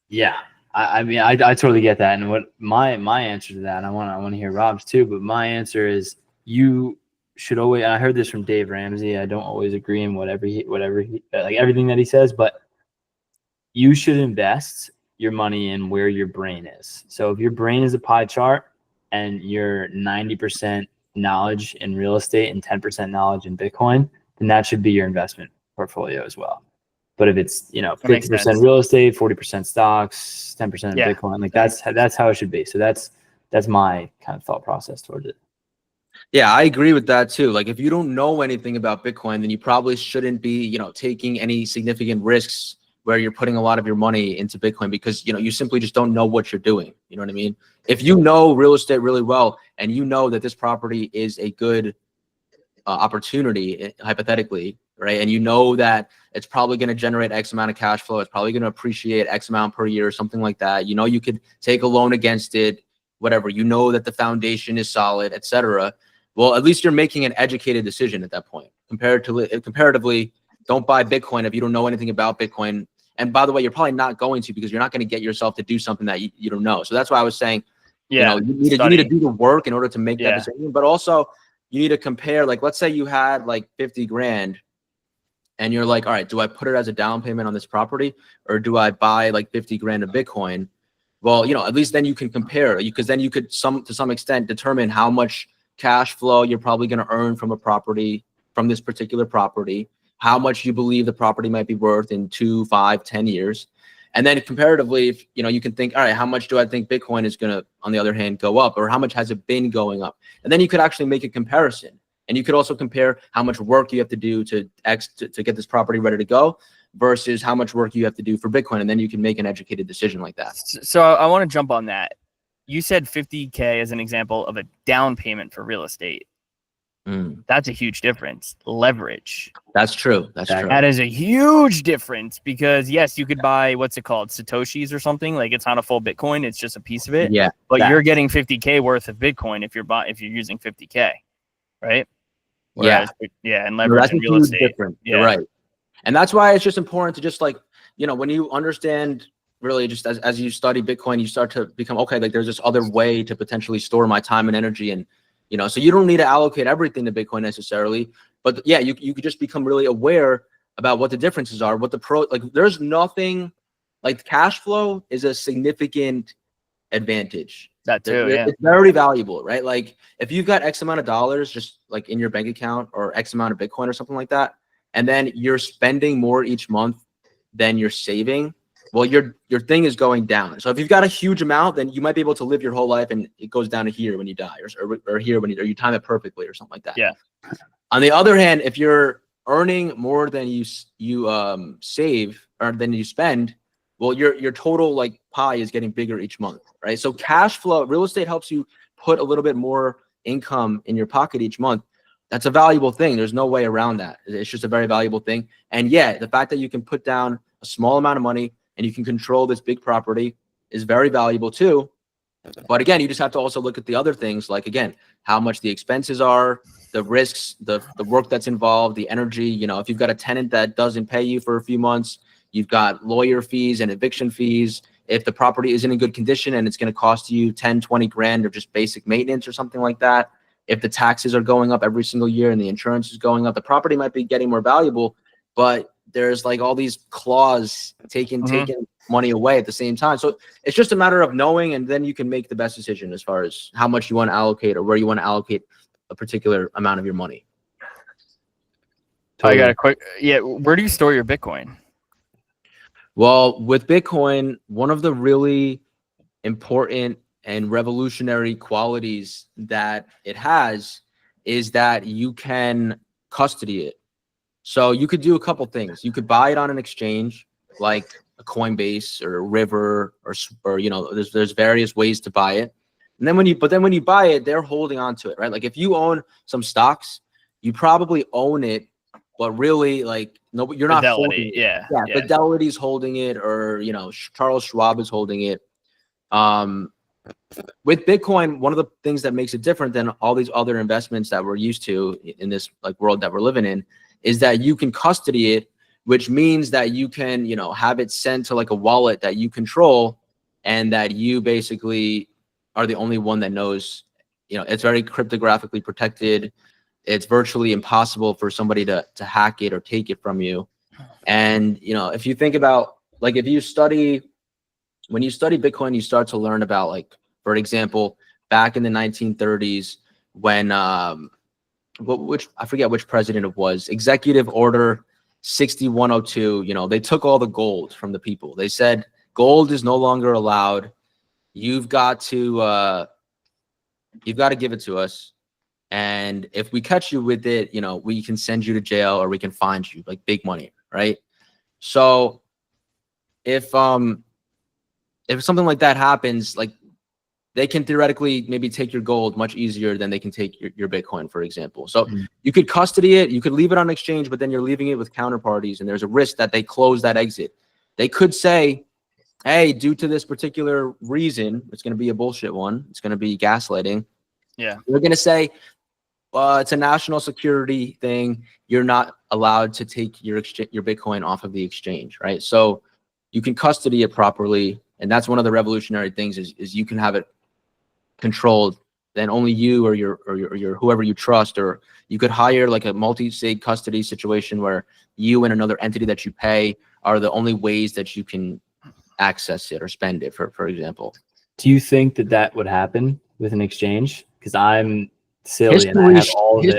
Speaker 1: Yeah. I mean, I totally get that. And what my answer to that, and I want to hear Rob's too, but my answer is you should always, and I heard this from Dave Ramsey. I don't always agree in whatever he like everything that he says, but you should invest your money in where your brain is. So if your brain is a pie chart and you're 90% knowledge in real estate and 10% knowledge in Bitcoin, then that should be your investment portfolio as well. But if it's, you know, 50% real estate, 40% stocks, 10% of Bitcoin, like that's how it should be. So that's my kind of thought process towards it.
Speaker 2: Yeah, I agree with that too. Like, if you don't know anything about Bitcoin, then you probably shouldn't be, you know, taking any significant risks where you're putting a lot of your money into Bitcoin, because, you know, you simply just don't know what you're doing. You know what I mean? If you know real estate really well, and you know that this property is a good opportunity, hypothetically, right? And you know that it's probably going to generate X amount of cash flow. It's probably going to appreciate X amount per year or something like that. You know, you could take a loan against it, whatever. You know that the foundation is solid, etc. Well, at least you're making an educated decision at that point, comparatively, don't buy Bitcoin if you don't know anything about Bitcoin. And by the way, you're probably not going to, because you're not going to get yourself to do something that you don't know. So that's why I was saying, you need to do the work in order to make that decision. But also, you need to compare. Like, let's say you had like 50 grand, and you're like, all right, do I put it as a down payment on this property, or do I buy like 50 grand of Bitcoin? Well, at least then you can compare, because then you could to some extent determine how much cash flow you're probably going to earn from this particular property, how much you believe the property might be worth in 2, 5, 10 years. And then comparatively, if, you can think, all right, how much do I think Bitcoin is going to, on the other hand, go up, or how much has it been going up? And then you could actually make a comparison. And you could also compare how much work you have to do to get this property ready to go versus how much work you have to do for Bitcoin. And then you can make an educated decision like that.
Speaker 3: So I want to jump on that. You said 50K as an example of a down payment for real estate. That's a huge difference. Leverage.
Speaker 2: That's true.
Speaker 3: That is a huge difference, because yes, you could buy, what's it called, Satoshis or something. Like, it's not a full Bitcoin, it's just a piece of it.
Speaker 2: Yeah.
Speaker 3: But you're getting 50K worth of Bitcoin if you're using 50K, right? Whereas, and leverage in real estate.
Speaker 2: Different.
Speaker 3: Yeah.
Speaker 2: You're right. And that's why it's just important to just, like, when you understand, really, just as you study Bitcoin, you start to become, okay, like, there's this other way to potentially store my time and energy. And so you don't need to allocate everything to Bitcoin necessarily, but yeah, you could just become really aware about what the differences are, there's nothing, like, cash flow is a significant advantage.
Speaker 3: That too,
Speaker 2: it's very valuable, right? Like, if you've got X amount of dollars just like in your bank account, or X amount of Bitcoin or something like that, and then you're spending more each month than you're saving, well, your thing is going down. So if you've got a huge amount, then you might be able to live your whole life, and it goes down to here when you die, or here when you time it perfectly or something like that.
Speaker 3: Yeah.
Speaker 2: On the other hand, if you're earning more than you save, or than you spend, well, your total, like, pie is getting bigger each month, right? So cash flow, real estate helps you put a little bit more income in your pocket each month. That's a valuable thing. There's no way around that. It's just a very valuable thing. And yeah, the fact that you can put down a small amount of money and you can control this big property is very valuable too. But again, you just have to also look at the other things, like, again, how much the expenses are, the risks, the work that's involved, the energy. If you've got a tenant that doesn't pay you for a few months, you've got lawyer fees and eviction fees. If the property isn't in good condition and it's going to cost you 10, 20 grand of just basic maintenance or something like that. If the taxes are going up every single year and the insurance is going up, the property might be getting more valuable, but there's like all these clause taking money away at the same time. So it's just a matter of knowing, and then you can make the best decision as far as how much you want to allocate, or where you want to allocate a particular amount of your money.
Speaker 3: I got a quick, where do you store your Bitcoin?
Speaker 2: Well, with Bitcoin, one of the really important and revolutionary qualities that it has is that you can custody it. So you could do a couple things. You could buy it on an exchange like a Coinbase or a River, or there's various ways to buy it. And then when you buy it, they're holding on to it, right? Like, if you own some stocks, you probably own it, but really, like, no, you're not holding it.
Speaker 3: Yeah.
Speaker 2: Fidelity's holding it, or Charles Schwab is holding it. With Bitcoin, one of the things that makes it different than all these other investments that we're used to in this, like, world that we're living in, is that you can custody it, which means that you can, have it sent to like a wallet that you control, and that you basically are the only one that knows. It's very cryptographically protected. It's virtually impossible for somebody to hack it or take it from you. And, if you think about, like, when you study Bitcoin, you start to learn about, like, for example, back in the 1930s, when, I forget which president it was, Executive Order 6102, they took all the gold from the people. They said, gold is no longer allowed. You've got to give it to us. And if we catch you with it, we can send you to jail, or we can fine you, like, big money, right? So if something like that happens, like, they can theoretically maybe take your gold much easier than they can take your Bitcoin, for example. So you could custody it, you could leave it on exchange, but then you're leaving it with counterparties, and there's a risk that they close that exit. They could say, hey, due to this particular reason, it's going to be a bullshit one. It's going to be gaslighting.
Speaker 3: Yeah.
Speaker 2: They're going to say, It's a national security thing. You're not allowed to take your Bitcoin off of the exchange, right? So you can custody it properly, and that's one of the revolutionary things is you can have it controlled. Then only you or your whoever you trust, or you could hire like a multi-state custody situation where you and another entity that you pay are the only ways that you can access it or spend it, for example.
Speaker 1: Do you think that would happen with an exchange? Because I'm silly and I have all of it.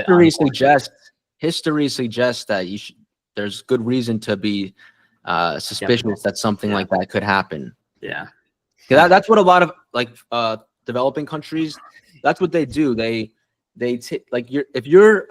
Speaker 2: History suggests that there's good reason to be suspicious that something like that could happen.
Speaker 1: Yeah.
Speaker 2: That's what a lot of like developing countries, that's what they do. They like if you're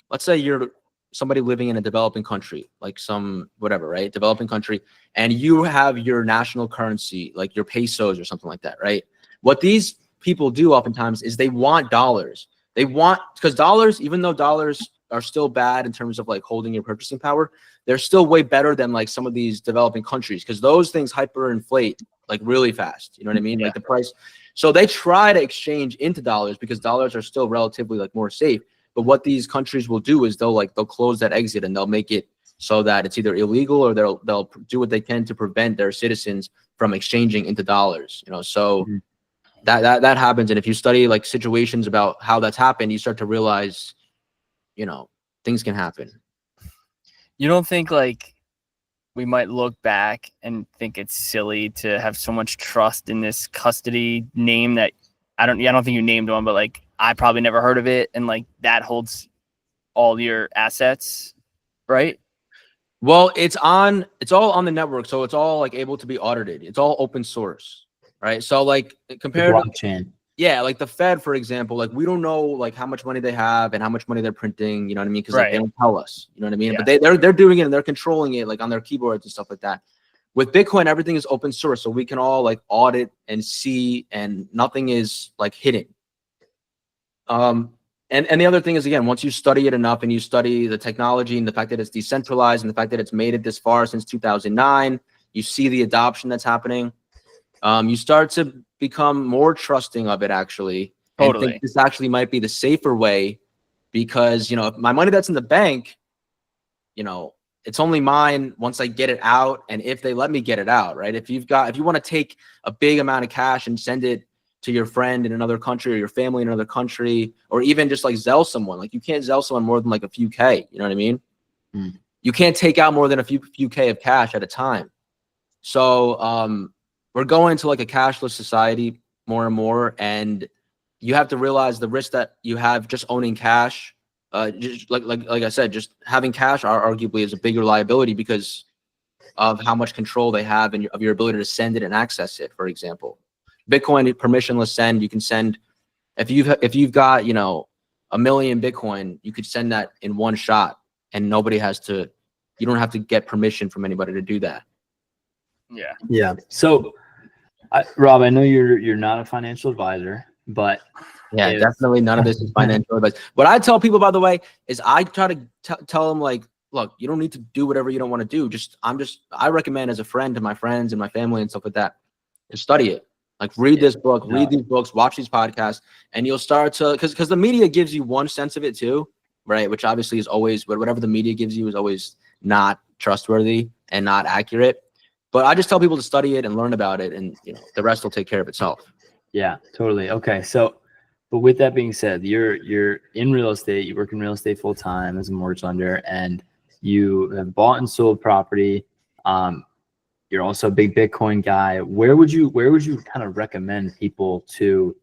Speaker 2: let's say you're somebody living in a developing country, like some whatever, right? Developing country, and you have your national currency, like your pesos or something like that, right? What these people do oftentimes is they want dollars. They want, because dollars, even though dollars are still bad in terms of like holding your purchasing power, they're still way better than like some of these developing countries, because those things hyperinflate like really fast. You know what I mean?
Speaker 1: Yeah.
Speaker 2: Like the price. So they try to exchange into dollars because dollars are still relatively like more safe. But what these countries will do is they'll close that exit, and they'll make it so that it's either illegal or they'll do what they can to prevent their citizens from exchanging into dollars. You know, so that happens. And if you study like situations about how that's happened, you start to realize, you know, things can happen.
Speaker 3: You don't think like we might look back and think it's silly to have so much trust in this custody name that I don't think you named one, but like I probably never heard of it, and like that holds all your assets, right?
Speaker 2: Well, it's all on the network, so it's all like able to be audited. It's all open source, right? So like compared
Speaker 1: to blockchain.
Speaker 2: Yeah, like the Fed, for example, like we don't know like how much money they have and how much money they're printing, you know what I mean? Because like, they don't tell us, you know what I mean?
Speaker 3: Yeah.
Speaker 2: But they're doing it and they're controlling it like on their keyboards and stuff like that. With Bitcoin, everything is open source, so we can all like audit and see, and nothing is like hidden. And the other thing is, again, once you study it enough and you study the technology and the fact that it's decentralized and the fact that it's made it this far since 2009, you see the adoption that's happening. You start to become more trusting of it, actually.
Speaker 3: Totally.
Speaker 2: And think this actually might be the safer way, because, you know, if my money that's in the bank, you know, it's only mine once I get it out, and if they let me get it out, right? If you want to take a big amount of cash and send it to your friend in another country or your family in another country, or even just like Zelle someone, like you can't Zelle someone more than like a few K, you know what I mean? You can't take out more than a few K of cash at a time. So we're going to like a cashless society more and more, and you have to realize the risk that you have just owning cash. Just like I said, just having cash arguably is a bigger liability because of how much control they have and of your ability to send it and access it. For example, Bitcoin permissionless send. You can send if you've got, you know, 1 million Bitcoin, you could send that in one shot, and nobody has to. You don't have to get permission from anybody to do that.
Speaker 3: Yeah.
Speaker 1: Yeah. So, Rob, I know you're not a financial advisor, but
Speaker 2: yeah, definitely none of this is financial advice. What I tell people, by the way, is I try to tell them, like, look, you don't need to do whatever you don't want to do. I recommend as a friend to my friends and my family and stuff like that to study it. Like read this book, read these books, watch these podcasts, and you'll start to, because the media gives you one sense of it too, right? Which obviously is always, whatever the media gives you is always not trustworthy and not accurate. But I just tell people to study it and learn about it, and you know, the rest will take care of itself.
Speaker 1: Yeah, totally. Okay, so, but with that being said, you're in real estate. You work in real estate full time as a mortgage lender, and you have bought and sold property. You're also a big Bitcoin guy. Where would you kind of recommend people to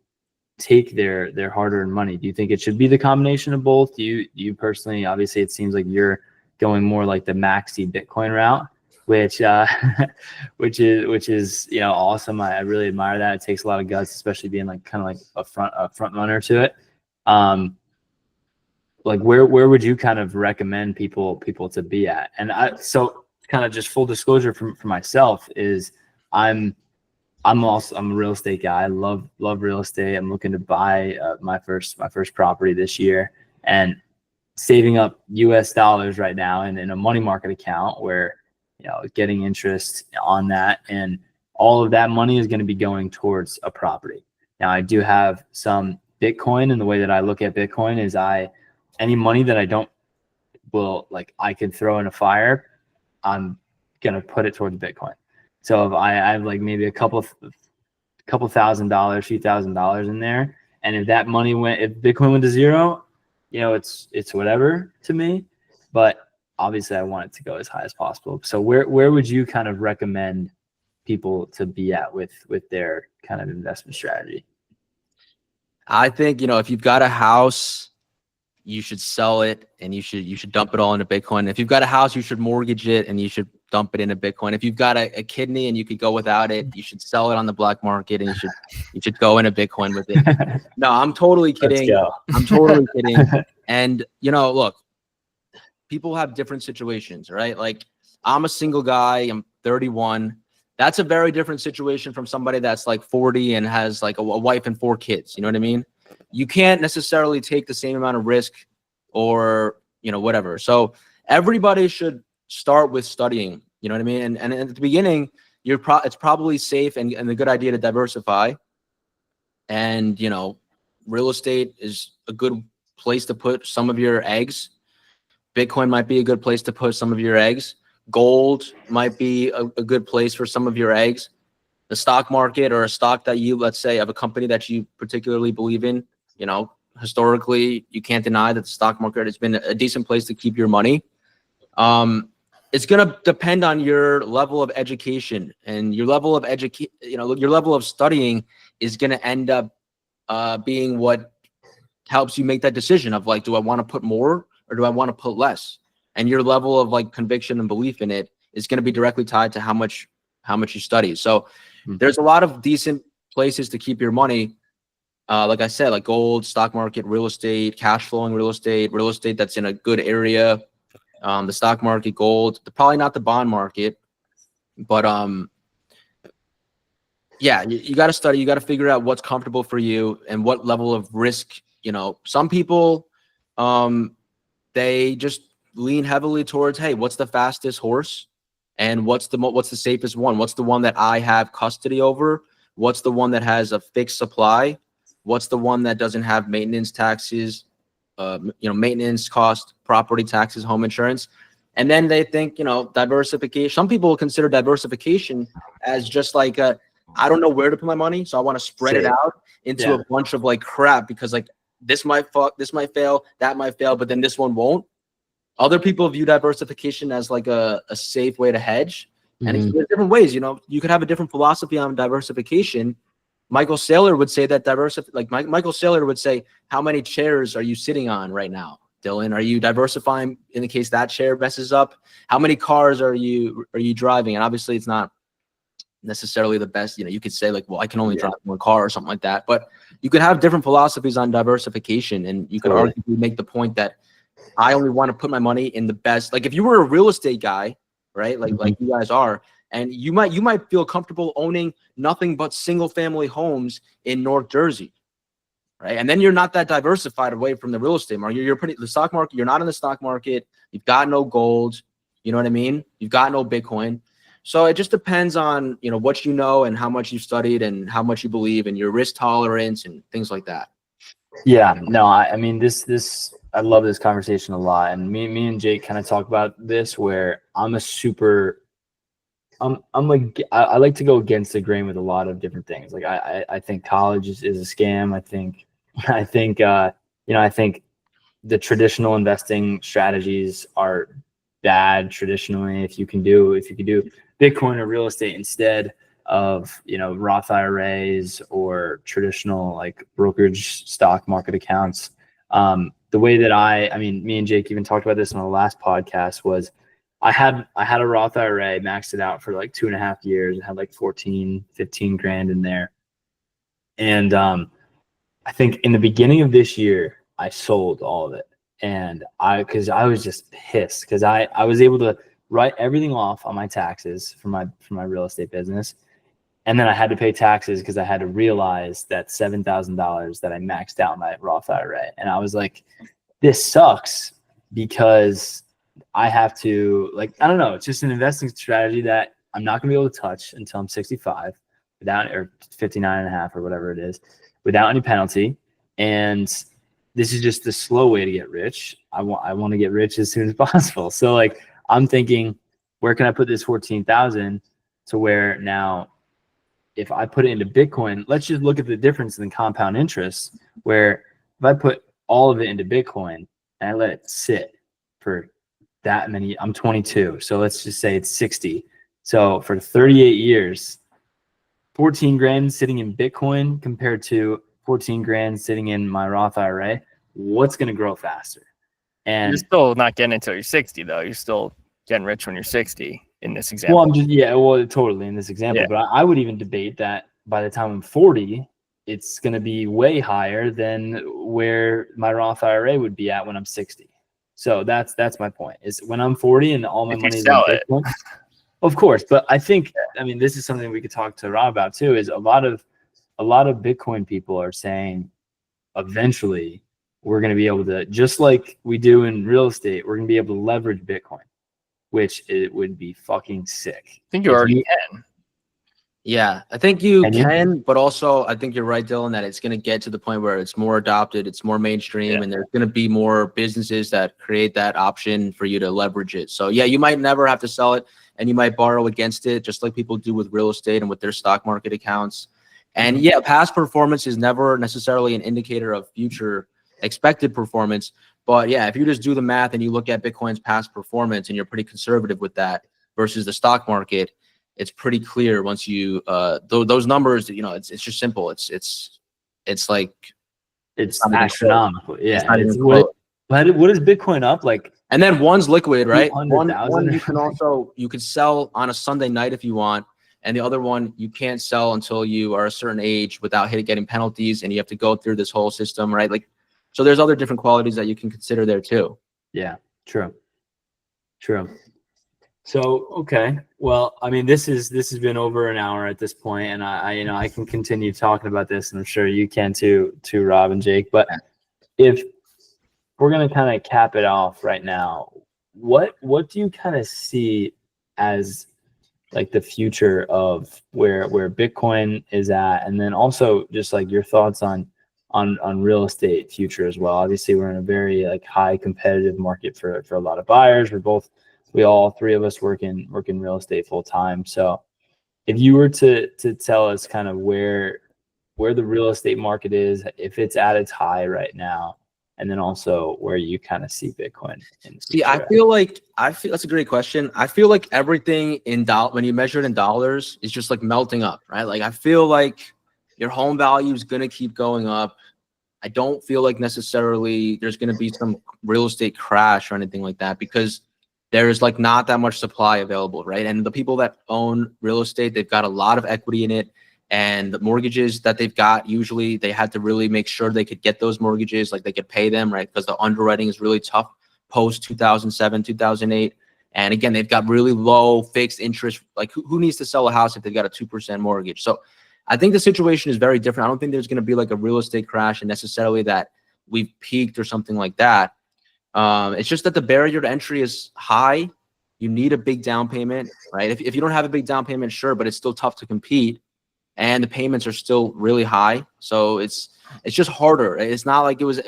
Speaker 1: take their hard-earned money? Do you think it should be the combination of both? Do you personally, obviously, it seems like you're going more like the maxi Bitcoin route, which is you know, awesome. I really admire that. It takes a lot of guts, especially being like kind of like a front runner to it. Like where would you kind of recommend people to be at? And so kind of just full disclosure for myself is I'm a real estate guy. I love real estate. I'm looking to buy my first property this year, and saving up US dollars right now in a money market account where, you know, getting interest on that, and all of that money is going to be going towards a property. Now I do have some Bitcoin, and the way that I look at Bitcoin is any money that I could throw in a fire, I'm gonna put it towards Bitcoin. So if I have like maybe a couple $1,000, few $1,000 in there, and if Bitcoin went to zero, it's whatever to me. But obviously, I want it to go as high as possible. So where would you kind of recommend people to be at with their kind of investment strategy?
Speaker 2: I think, if you've got a house, you should sell it and you should dump it all into Bitcoin. If you've got a house, you should mortgage it and you should dump it into Bitcoin. If you've got a kidney and you could go without it, you should sell it on the black market and you should go into Bitcoin with it. No, I'm totally kidding.
Speaker 1: Let's go.
Speaker 2: I'm totally kidding. And look, people have different situations, right? Like, I'm a single guy, I'm 31. That's a very different situation from somebody that's like 40 and has like a wife and 4 kids. You know what I mean? You can't necessarily take the same amount of risk or, whatever. So everybody should start with studying, you know what I mean? And at the beginning, it's probably safe and a good idea to diversify. And, real estate is a good place to put some of your eggs. Bitcoin might be a good place to put some of your eggs. Gold might be a good place for some of your eggs. The stock market, or a stock that let's say, of a company that you particularly believe in, historically, you can't deny that the stock market has been a decent place to keep your money. It's going to depend on your level of education, and your level of your level of studying is going to end up being what helps you make that decision of like, do I want to put more or do I want to put less? And your level of like conviction and belief in it is going to be directly tied to how much you study. So there's a lot of decent places to keep your money. Like I said, like gold, stock market, real estate, cash flowing real estate that's in a good area. The stock market, gold, probably not the bond market, but yeah, you got to study. You got to figure out what's comfortable for you and what level of risk. Some people, they just lean heavily towards, hey, what's the fastest horse, and what's the safest one? What's the one that I have custody over? What's the one that has a fixed supply? What's the one that doesn't have maintenance taxes, maintenance cost, property taxes, home insurance? And then they think, diversification. Some people consider diversification as just like I don't know where to put my money, so I want to spread it out into a bunch of like crap, because like this might fail, that might fail, but then this one won't. Other people view diversification as like a safe way to hedge. And there's different ways, you could have a different philosophy on diversification. Michael Saylor would say that Michael Saylor would say, how many chairs are you sitting on right now, Dylan? Are you diversifying in the case that chair messes up? How many cars are you driving? And obviously it's not necessarily the best, you could say like, well, I can only drive one car or something like that, but you could have different philosophies on diversification. And you could arguably make the point that I only want to put my money in the best. Like if you were a real estate guy, right? Like you guys are, and you might feel comfortable owning nothing but single family homes in North Jersey, right? And then you're not that diversified away from the real estate market. The stock market, you're not in the stock market. You've got no gold. You know what I mean? You've got no Bitcoin. So it just depends on, what you know and how much you've studied and how much you believe and your risk tolerance and things like that.
Speaker 1: Yeah, no, I mean, I love this conversation a lot. And me and Jake kind of talk about this, where I like to go against the grain with a lot of different things. Like I think college is a scam. I think the traditional investing strategies are bad traditionally. If you can do Bitcoin or real estate instead of Roth IRAs or traditional like brokerage stock market accounts. The way that I mean, me and Jake even talked about this on the last podcast, was I had a Roth IRA, maxed it out for like 2.5 years, and had like 15 grand in there. And I think in the beginning of this year, I sold all of it. And because I was just pissed, because I was able to write everything off on my taxes for my real estate business. And then I had to pay taxes because I had to realize that $7,000 that I maxed out my Roth IRA. And I was like, this sucks, because I have to, like, I don't know, it's just an investing strategy that I'm not going to be able to touch until I'm 65 or 59 and a half or whatever it is, without any penalty. And this is just the slow way to get rich. I want to get rich as soon as possible. So like I'm thinking, where can I put this 14,000 to where now if I put it into Bitcoin, let's just look at the difference in compound interest, where if I put all of it into Bitcoin and I let it sit for that many, I'm 22. So let's just say it's 60. So for 38 years, 14 grand sitting in Bitcoin compared to 14 grand sitting in my Roth IRA, what's going to grow faster? And
Speaker 3: you're still not getting until you're 60, though. You're still getting rich when you're 60 in this example.
Speaker 1: well, I'm just, yeah, well, totally in this example,
Speaker 3: Yeah.
Speaker 1: but I would even debate that by the time I'm 40, it's going to be way higher than where my Roth IRA would be at when I'm 60. So that's my point, is when I'm 40 and all my
Speaker 3: If you
Speaker 1: money is in
Speaker 3: sell it.
Speaker 1: Bitcoin. Of course, but I think, I mean, this is something we could talk to Rob about too, is a lot of Bitcoin people are saying eventually we're going to be able to, just like we do in real estate, we're going to be able to leverage Bitcoin, which it would be fucking sick.
Speaker 3: I think you
Speaker 1: If
Speaker 3: already can.
Speaker 2: Yeah, I think you
Speaker 1: Can you?
Speaker 2: can, but also I think you're right, Dylan, that it's going to get to the point where it's more adopted, it's more mainstream, and there's going to be more businesses that create that option for you to leverage it. So yeah, you might never have to sell it, and you might borrow against it, just like people do with real estate and with their stock market accounts. And yeah, past performance is never necessarily an indicator of future expected performance. But yeah, if you just do the math and you look at Bitcoin's past performance and you're pretty conservative with that versus the stock market, it's pretty clear once you those numbers, you know, it's just simple. It's like
Speaker 1: It's
Speaker 2: not even
Speaker 1: astronomical.
Speaker 2: It's
Speaker 1: Yeah.
Speaker 2: not
Speaker 1: It's
Speaker 2: even
Speaker 1: what,
Speaker 2: close.
Speaker 1: what is Bitcoin up? Like,
Speaker 2: And then one's liquid, right?
Speaker 1: 200,000
Speaker 2: One
Speaker 1: or
Speaker 2: you can also you could sell on a Sunday night if you want, and the other one you can't sell until you are a certain age without getting penalties, and you have to go through this whole system, right? Like, so there's other different qualities that you can consider there too.
Speaker 1: yeah, true. So, okay. Well, I mean, this has been over an hour at this point, and I can continue talking about this, and I'm sure you can too, Rob and Jake. But if we're gonna kind of cap it off right now, what do you kind of see as like the future of where Bitcoin is at, and then also just like your thoughts on real estate future as well? Obviously, we're in a very like high competitive market for a lot of buyers. We all three of us work in real estate full time. So if you were to tell us kind of where the real estate market is, if it's at its high right now, and then also where you kind of see Bitcoin in the
Speaker 2: See,
Speaker 1: future.
Speaker 2: I feel that's a great question. I feel like everything in when you measure it in dollars is just like melting up, right? Like I feel like your home value is gonna keep going up. I don't feel like necessarily there's gonna be some real estate crash or anything like that, because there's like not that much supply available, right? And the people that own real estate, they've got a lot of equity in it. And the mortgages that they've got, usually they had to really make sure they could get those mortgages, like they could pay them, right? Because the underwriting is really tough post 2007, 2008. And again, they've got really low fixed interest. Like who needs to sell a house if they've got a 2% mortgage? So I think the situation is very different. I don't think there's going to be like a real estate crash and necessarily that we've peaked or something like that. It's just that the barrier to entry is high. You need a big down payment, right? If you don't have a big down payment, sure, but it's still tough to compete. And the payments are still really high. So it's just harder. It's not like it was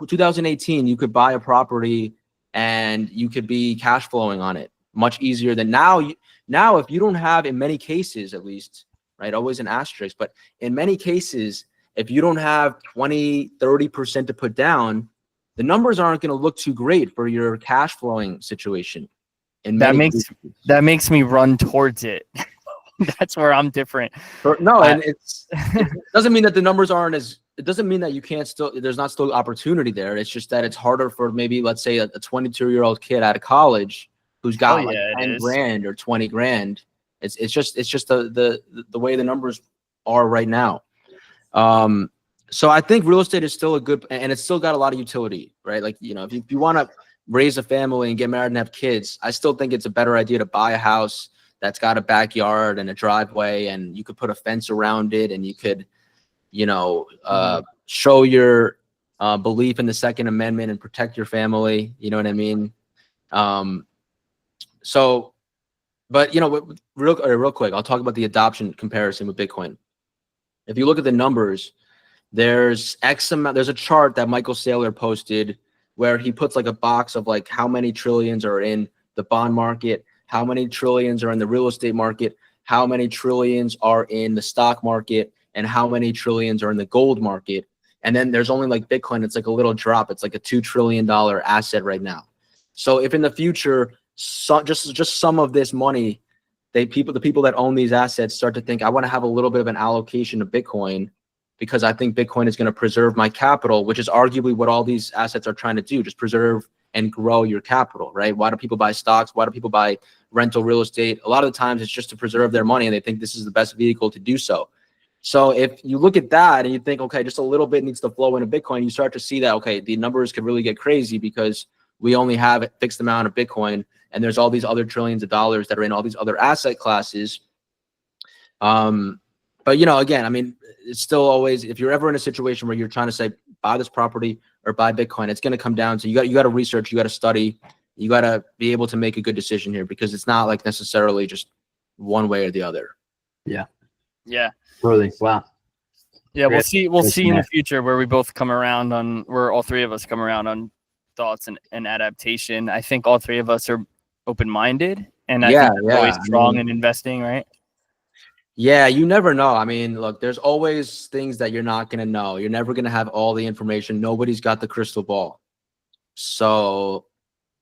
Speaker 2: 2018, you could buy a property and you could be cash flowing on it much easier than now. Now, if you don't have, in many cases, at least, right, always an asterisk, but in many cases, if you don't have 20, 30% to put down, the numbers aren't going to look too great for your cash flowing situation.
Speaker 3: That makes me run towards it. That's where I'm different.
Speaker 2: No, and it doesn't mean that the numbers aren't as. It doesn't mean that you can't still. There's not still opportunity there. It's just that it's harder for maybe, let's say, a 22-year-old kid out of college who's got like 10 grand or 20 grand. It's just the way the numbers are right now. So I think real estate is still a good, and it's still got a lot of utility, right? Like, you know, if you want to raise a family and get married and have kids, I still think it's a better idea to buy a house that's got a backyard and a driveway, and you could put a fence around it, and you could, you know, show your belief in the Second Amendment and protect your family. You know what I mean? So, but, you know, real quick, I'll talk about the adoption comparison with Bitcoin. If you look at the numbers, there's X amount. There's a chart that Michael Saylor posted where he puts like a box of like how many trillions are in the bond market, how many trillions are in the real estate market, how many trillions are in the stock market, and how many trillions are in the gold market. And then there's only like Bitcoin. It's like a little drop. It's like a $2 trillion asset right now. So if in the future, just some of this money, the people that own these assets start to think, I want to have a little bit of an allocation to Bitcoin because I think Bitcoin is going to preserve my capital, which is arguably what all these assets are trying to do, just preserve and grow your capital, right? Why do people buy stocks? Why do people buy rental real estate? A lot of the times it's just to preserve their money, and they think this is the best vehicle to do so. So if you look at that and you think, okay, just a little bit needs to flow into Bitcoin, you start to see that, okay, the numbers could really get crazy because we only have a fixed amount of Bitcoin, and there's all these other trillions of dollars that are in all these other asset classes. But, you know, again, I mean, it's still always, if you're ever in a situation where you're trying to say, buy this property or buy Bitcoin, it's going to come down to, you got to research, you got to study, you got to be able to make a good decision here, because it's not like necessarily just one way or the other.
Speaker 1: Yeah.
Speaker 3: Yeah.
Speaker 1: Really. Wow.
Speaker 3: Yeah.
Speaker 1: Great.
Speaker 3: We'll see in the future where we both come around on, where all three of us come around on thoughts and adaptation. I think all three of us are open-minded, and I think we're always strong in investing, right?
Speaker 2: Yeah, you never know. I mean, look, there's always things that you're not going to know. You're never going to have all the information. Nobody's got the crystal ball. So,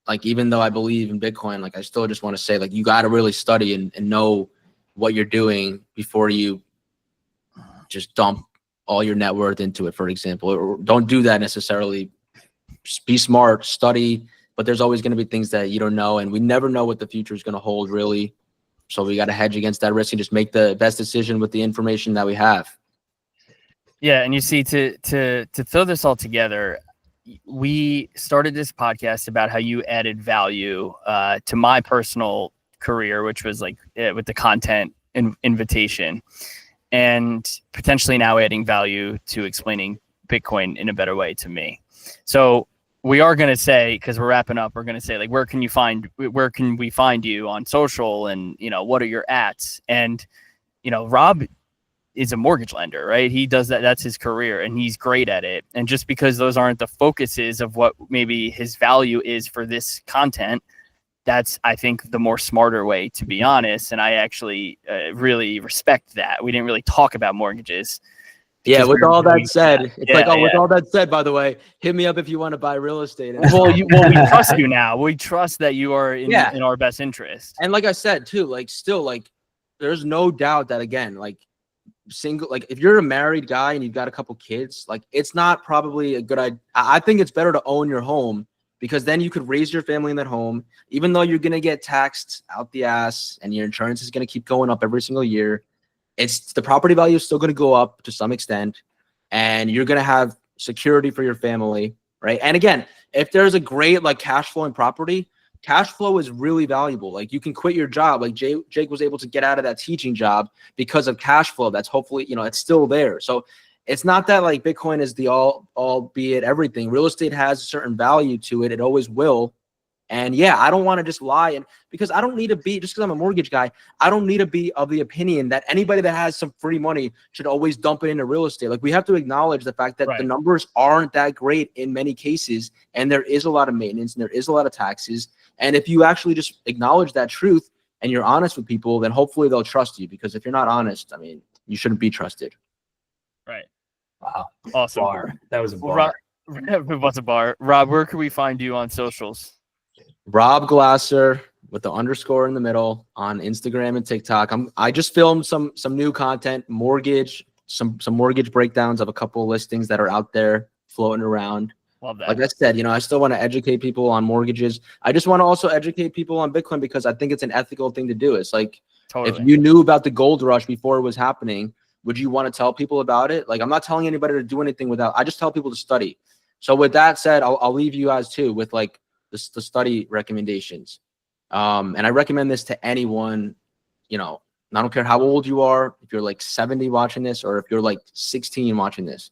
Speaker 2: like, even though I believe in Bitcoin, like, I still just want to say, like, you got to really study and know what you're doing before you just dump all your net worth into it, for example. Or don't do that necessarily. Just be smart, study, but there's always going to be things that you don't know, and we never know what the future is going to hold, really. So we got to hedge against that risk and just make the best decision with the information that we have.
Speaker 3: Yeah, and you see, to throw this all together, we started this podcast about how you added value to my personal career, which was like with the content invitation, and potentially now adding value to explaining Bitcoin in a better way to me. So we are going to say, because we're wrapping up, we're going to say, like, where can we find you on social, and, you know, what are your ats? And, you know, Rob is a mortgage lender, right? He does that. That's his career, and he's great at it. And just because those aren't the focuses of what maybe his value is for this content, that's, I think, the more smarter way, to be honest. And I actually really respect that. We didn't really talk about mortgages.
Speaker 2: Yeah, with all that said, with all that said, by the way, hit me up if you want to buy real estate.
Speaker 3: Well, we trust you now. We trust that you are in our best interest.
Speaker 2: And like I said, too, like, still, like, there's no doubt that, again, like, if you're a married guy and you've got a couple kids, like, it's not probably a good idea. I think it's better to own your home, because then you could raise your family in that home, even though you're going to get taxed out the ass and your insurance is going to keep going up every single year. It's the property value is still going to go up to some extent, and you're going to have security for your family, right? And again, if there's a great, like, cash flow in property, cash flow is really valuable. Like, you can quit your job. Like Jake was able to get out of that teaching job because of cash flow. That's hopefully, you know, it's still there. So it's not that, like, Bitcoin is the all be it everything. Real estate has a certain value to it. It always will. And yeah, I don't want to just lie, and because I don't need to be, just because I'm a mortgage guy, I don't need to be of the opinion that anybody that has some free money should always dump it into real estate. Like, we have to acknowledge the fact that the numbers aren't that great in many cases, and there is a lot of maintenance and there is a lot of taxes. And if you actually just acknowledge that truth and you're honest with people, then hopefully they'll trust you, because if you're not honest, I mean, you shouldn't be trusted.
Speaker 3: Right.
Speaker 1: Wow.
Speaker 3: Awesome.
Speaker 1: Bar. That was a bar.
Speaker 3: What's a bar? Rob, where can we find you on socials?
Speaker 2: Rob Glasser with the underscore in the middle on Instagram and TikTok. I just filmed some new content, mortgage, some mortgage breakdowns of a couple of listings that are out there floating around.
Speaker 3: Love that.
Speaker 2: Like I said, you know, I still want to educate people on mortgages. I just want to also educate people on Bitcoin, because I think it's an ethical thing to do. It's like, if you knew about the gold rush before it was happening, would you want to tell people about it? Like, I'm not telling anybody to do anything I just tell people to study. So with that said, I'll leave you guys too with, like, the study recommendations. And I recommend this to anyone, you know, I don't care how old you are, if you're like 70 watching this, or if you're like 16 watching this.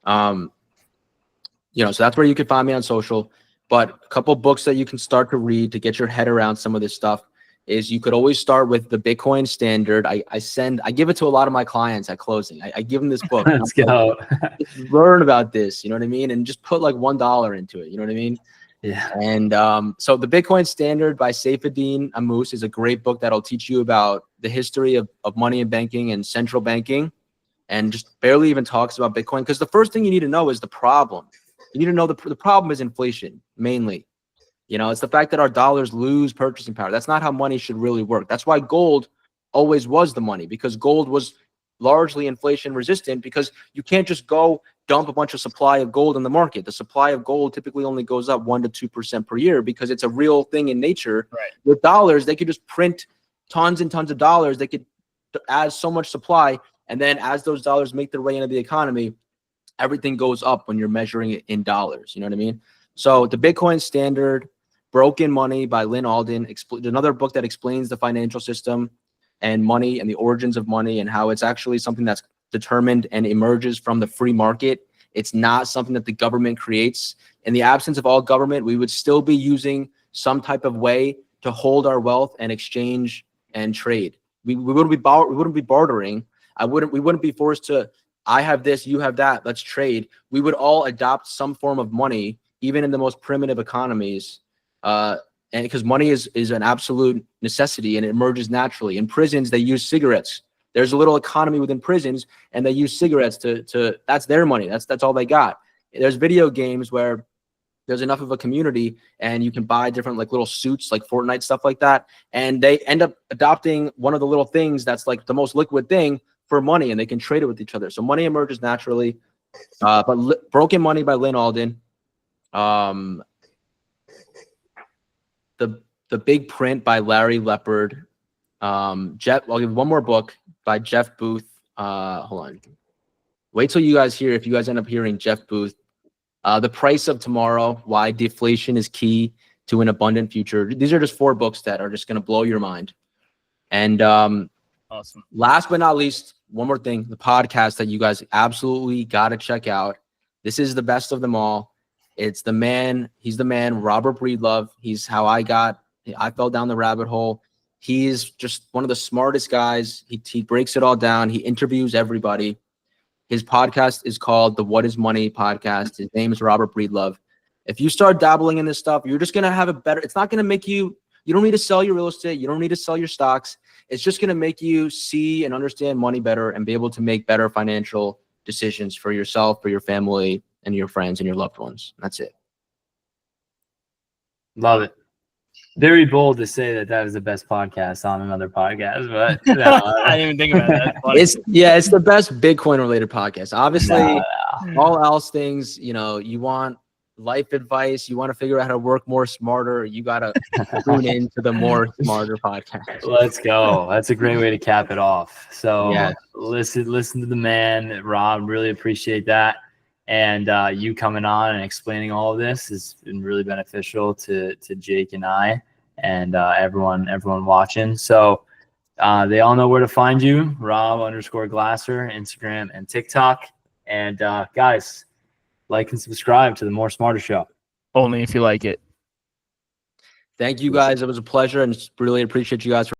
Speaker 2: You know, so that's where you can find me on social. But a couple books that you can start to read to get your head around some of this stuff is you could always start with the Bitcoin standard. I give it to a lot of my clients at closing. I give them this book.
Speaker 1: Let's go.
Speaker 2: Just learn about this, you know what I mean? And just put like $1 into it, you know what I mean?
Speaker 1: Yeah.
Speaker 2: And so the Bitcoin Standard by Saifedean Ammous is a great book that'll teach you about the history of money and banking and central banking, and just barely even talks about Bitcoin. Because the first thing you need to know is the problem. You need to know the problem is inflation, mainly. You know, it's the fact that our dollars lose purchasing power. That's not how money should really work. That's why gold always was the money, because gold was largely inflation resistant, because you can't just go dump a bunch of supply of gold in the market. The supply of gold typically only goes up 1 to 2% per year because it's a real thing in nature.
Speaker 3: Right.
Speaker 2: With dollars, they could just print tons and tons of dollars. They could add so much supply. And then as those dollars make their way into the economy, everything goes up when you're measuring it in dollars. You know what I mean? So the Bitcoin Standard, Broken Money by Lynn Alden, another book that explains the financial system and money and the origins of money and how it's actually something that's determined and emerges from the free market. It's not something that the government creates. In the absence of all government, we would still be using some type of way to hold our wealth and exchange and trade. We wouldn't be bartering. We wouldn't be forced to, I have this, you have that, let's trade. We would all adopt some form of money, even in the most primitive economies. And because money is an absolute necessity and it emerges naturally. In prisons, they use cigarettes. There's a little economy within prisons, and they use cigarettes to that's their money. That's all they got. There's video games where there's enough of a community and you can buy different like little suits, like Fortnite, stuff like that. And they end up adopting one of the little things that's like the most liquid thing for money, and they can trade it with each other. So money emerges naturally. But Broken Money by Lynn Alden. The Big Print by Larry Lepard. I'll give one more book by Jeff Booth. Hold on. Wait till you guys hear, if you guys end up hearing Jeff Booth. The Price of Tomorrow, Why Deflation is Key to an Abundant Future. These are just 4 books that are just going to blow your mind. And
Speaker 3: awesome.
Speaker 2: Last but not least, one more thing, the podcast that you guys absolutely got to check out. This is the best of them all. It's the man. He's the man, Robert Breedlove. He's how I fell down the rabbit hole. He's just one of the smartest guys. He breaks it all down. He interviews everybody. His podcast is called the What is Money podcast. His name is Robert Breedlove. If you start dabbling in this stuff, you're just going to have it's not going to make you don't need to sell your real estate. You don't need to sell your stocks. It's just going to make you see and understand money better and be able to make better financial decisions for yourself, for your family, and your friends and your loved ones. That's it.
Speaker 1: Love it. Very bold to say that is the best podcast on another podcast, but no,
Speaker 3: I didn't even think about that.
Speaker 2: It's the best Bitcoin related podcast. Obviously, all else things, you want life advice, you want to figure out how to work more smarter, you got to tune into the More Smarter podcast.
Speaker 1: Let's go. That's a great way to cap it off. So
Speaker 2: yeah.
Speaker 1: Listen to the man, Rob. Really appreciate that. And you coming on and explaining all of this has been really beneficial to Jake and I and everyone watching. So they all know where to find you, Rob_Glasser, Instagram and TikTok. And guys, like and subscribe to the More Smarter Show.
Speaker 3: Only if you like it.
Speaker 2: Thank you guys. It was a pleasure, and really appreciate you guys for